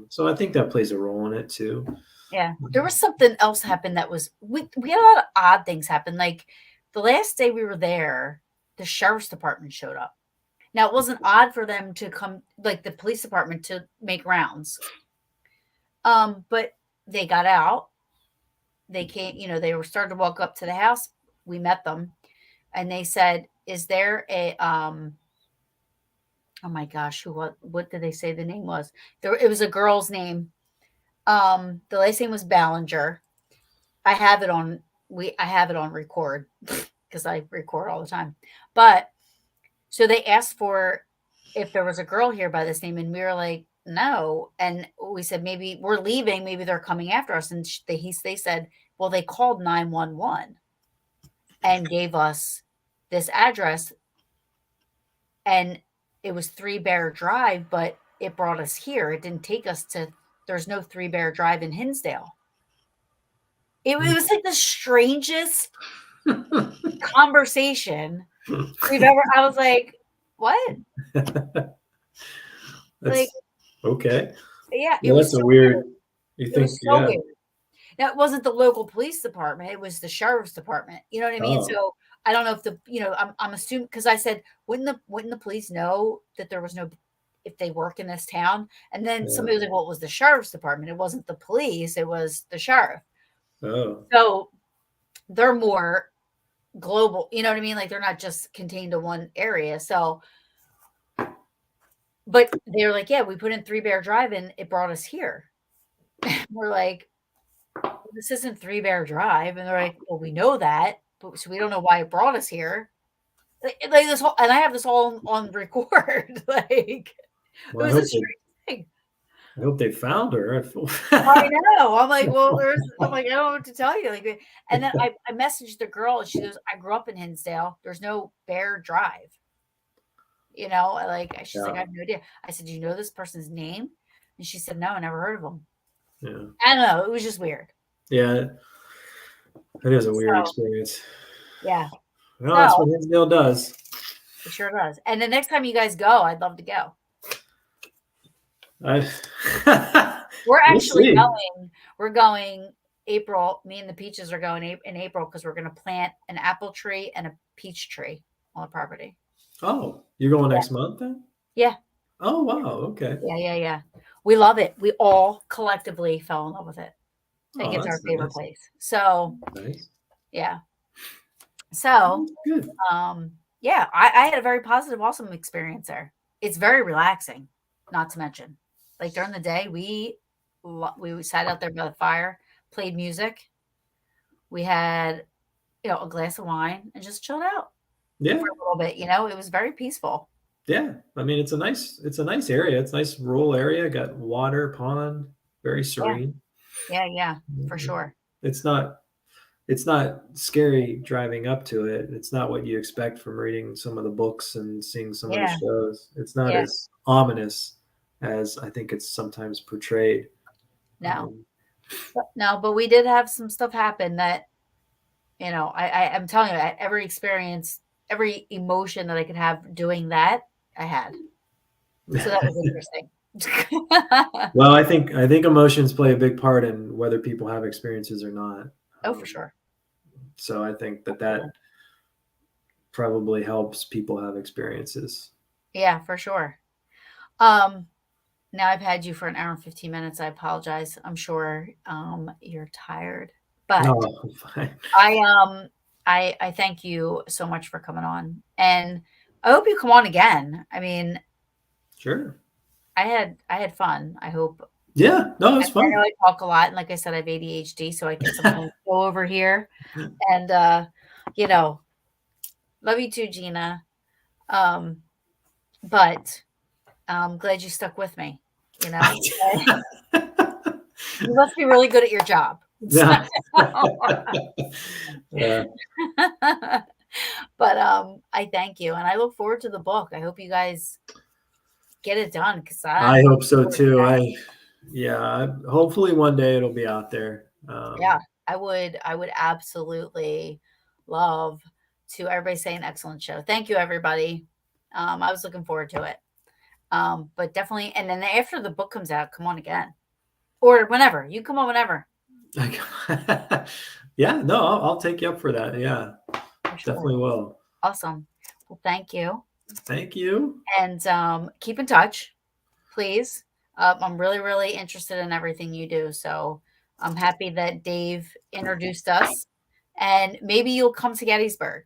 Speaker 2: So I think that plays a role in it too.
Speaker 1: Yeah. There was something else happened that was we had a lot of odd things happen. Like the last day we were there, the sheriff's department showed up. Now it wasn't odd for them to come, like the police department, to make rounds. But they got out. They came, they were starting to walk up to the house. We met them and they said, "Is there a oh my gosh, what did they say the name was?" It was a girl's name. The last name was Ballinger. I have it on record because I record all the time. But so they asked for if there was a girl here by this name, and we were like, no. And we said, maybe we're leaving, maybe they're coming after us. And they said, well, they called 911 and gave us this address, and it was Three Bear Drive, but it brought us here. It didn't take us to. There's no Three Bear Drive in Hinsdale. It was like the strangest conversation we've ever. I was like, what? Like,
Speaker 2: That's okay.
Speaker 1: yeah, it
Speaker 2: Yeah,
Speaker 1: was
Speaker 2: that's a
Speaker 1: so
Speaker 2: weird.
Speaker 1: weird.
Speaker 2: You
Speaker 1: It
Speaker 2: think,
Speaker 1: was so
Speaker 2: yeah.
Speaker 1: weird. Now, it wasn't the local police department, it was the sheriff's department. You know what I mean?
Speaker 2: Oh,
Speaker 1: So I don't know if I'm assuming, because I said, wouldn't the police know that there was no, if they work in this town? And then
Speaker 2: yeah.
Speaker 1: somebody was like, well, it was the sheriff's department. It wasn't the police, it was the sheriff.
Speaker 2: Oh,
Speaker 1: So they're more global, you know what I mean? Like they're not just contained to one area. So, but they're like, yeah, we put in Three Bear Drive and it brought us here. We're like, well, this isn't Three Bear Drive. And they're like, well, we know that, but so we don't know why it brought us here. Like this whole, and I have this all on record. Like it
Speaker 2: well,
Speaker 1: was a strange thing.
Speaker 2: I hope they found her.
Speaker 1: I know. I'm like, well, I'm like, I don't know what to tell you. Like, and then I messaged the girl and she goes, I grew up in Hinsdale. There's no Bear Drive. She's like, I
Speaker 2: Yeah,
Speaker 1: have no idea. I said, do you know this person's name? And she said, no, I never heard of them.
Speaker 2: yeah,
Speaker 1: I don't know. It was just weird.
Speaker 2: yeah. That is a weird
Speaker 1: So,
Speaker 2: experience.
Speaker 1: yeah.
Speaker 2: Well,
Speaker 1: So,
Speaker 2: that's what Hinsdale does.
Speaker 1: it sure does. And the next time you guys go, I'd love to go.
Speaker 2: I,
Speaker 1: We're
Speaker 2: we'll
Speaker 1: actually
Speaker 2: see.
Speaker 1: going. We're going April. Me and the Peaches are going in April because we're going to plant an apple tree and a peach tree on the property.
Speaker 2: Oh, you're going
Speaker 1: Yeah.
Speaker 2: next month then?
Speaker 1: Yeah.
Speaker 2: Oh, wow. Okay.
Speaker 1: Yeah. We love it. We all collectively fell in love with it. Like,
Speaker 2: Oh,
Speaker 1: it's our
Speaker 2: that's
Speaker 1: favorite
Speaker 2: nice.
Speaker 1: place. So,
Speaker 2: Nice.
Speaker 1: yeah. So,
Speaker 2: That's good.
Speaker 1: yeah, I had a very positive, awesome experience there. It's very relaxing, not to mention. Like, during the day, we sat out there by the fire, played music. We had, a glass of wine and just chilled out
Speaker 2: Yeah.
Speaker 1: for a little bit. It was very peaceful.
Speaker 2: Yeah. I mean, it's a nice area. It's a nice rural area. Got water, pond, very
Speaker 1: Yeah,
Speaker 2: serene.
Speaker 1: yeah, for sure.
Speaker 2: It's not it's not scary driving up to it. It's not what you expect from reading some of the books and seeing some of the
Speaker 1: Yeah,
Speaker 2: shows. It's not
Speaker 1: yeah.
Speaker 2: as ominous as I think it's sometimes portrayed.
Speaker 1: No,
Speaker 2: Um,
Speaker 1: no, but we did have some stuff happen that, I'm telling you, every experience, every emotion that I could have doing that, I had. So that was interesting.
Speaker 2: well, I think emotions play a big part in whether people have experiences or not.
Speaker 1: Oh, for
Speaker 2: Um,
Speaker 1: sure.
Speaker 2: so I think that probably helps people have experiences.
Speaker 1: Yeah, for sure. Um, Now I've had you for an hour and 15 minutes. I apologize. I'm sure you're tired, but
Speaker 2: No, fine.
Speaker 1: I I thank you so much for coming on, and I hope you come on again. I mean,
Speaker 2: Sure.
Speaker 1: I had fun. I hope.
Speaker 2: Yeah. No,
Speaker 1: I
Speaker 2: it's fun.
Speaker 1: know I talk a lot, and like I said, I have ADHD, so I can sometimes go over here and you know, love you too, Gina. Um, but I'm glad you stuck with me. You know, you must be really good at your job.
Speaker 2: Yeah. Yeah.
Speaker 1: But I thank you, and I look forward to the book. I hope you guys get it done because
Speaker 2: I
Speaker 1: I'm
Speaker 2: hope
Speaker 1: looking
Speaker 2: so
Speaker 1: forward to
Speaker 2: too.
Speaker 1: that.
Speaker 2: Hopefully one day it'll be out there.
Speaker 1: Yeah, I would absolutely love to everybody say an excellent show. Thank you, everybody. I was looking forward to it. But definitely, and then after the book comes out, come on again. Or whenever. You come on whenever.
Speaker 2: Yeah, no, I'll take you up for that. Yeah,
Speaker 1: For sure.
Speaker 2: definitely will.
Speaker 1: Awesome. Well, thank you.
Speaker 2: Thank you.
Speaker 1: And keep in touch, please. I'm really, really interested in everything you do. So I'm happy that Dave introduced us. And maybe you'll come to Gettysburg.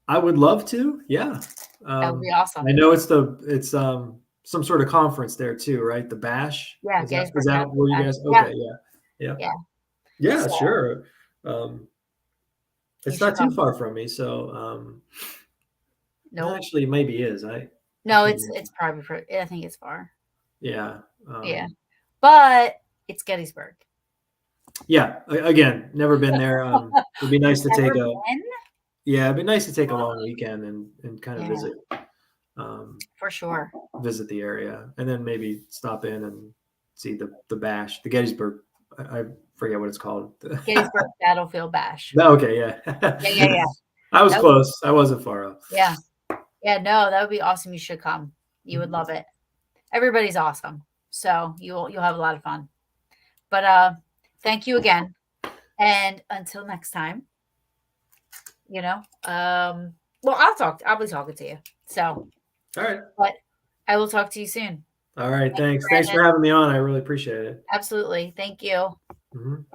Speaker 2: I would love to. Yeah.
Speaker 1: That would be
Speaker 2: I
Speaker 1: awesome.
Speaker 2: know it's some sort of conference there too, right? The Bash.
Speaker 1: Yeah,
Speaker 2: Is
Speaker 1: Gettysburg
Speaker 2: that
Speaker 1: Medical
Speaker 2: where you
Speaker 1: Bash.
Speaker 2: guys?
Speaker 1: Yeah,
Speaker 2: Okay, yeah. Yeah.
Speaker 1: yeah.
Speaker 2: Yeah,
Speaker 1: So
Speaker 2: sure. Um,
Speaker 1: you
Speaker 2: it's
Speaker 1: should
Speaker 2: not too
Speaker 1: come.
Speaker 2: far from me, so
Speaker 1: Nope.
Speaker 2: actually maybe is. I
Speaker 1: No,
Speaker 2: can't
Speaker 1: it's probably I think it's far.
Speaker 2: yeah.
Speaker 1: Yeah. But it's Gettysburg.
Speaker 2: Yeah, again, never been there. It'd be
Speaker 1: You've
Speaker 2: nice to
Speaker 1: never
Speaker 2: take
Speaker 1: been?
Speaker 2: it'd be nice to take a long weekend and kind of
Speaker 1: Yeah,
Speaker 2: um,
Speaker 1: for sure.
Speaker 2: visit the area, and then maybe stop in and see the Bash, the Gettysburg. I forget what it's called.
Speaker 1: Gettysburg Battlefield Bash.
Speaker 2: No, okay, yeah.
Speaker 1: Yeah.
Speaker 2: I was
Speaker 1: That would,
Speaker 2: close. I wasn't far off.
Speaker 1: yeah. Yeah, no, that would be awesome. You should come. You would love it. Everybody's awesome. So you'll have a lot of fun. But thank you again. And until next time, well, I'll be talking to you. So,
Speaker 2: All right.
Speaker 1: but I will talk to you soon.
Speaker 2: All right.
Speaker 1: Thank you,
Speaker 2: Thanks. Thanks for
Speaker 1: Brandon.
Speaker 2: having me on. I really appreciate it.
Speaker 1: Absolutely. Thank you.
Speaker 2: Mhm.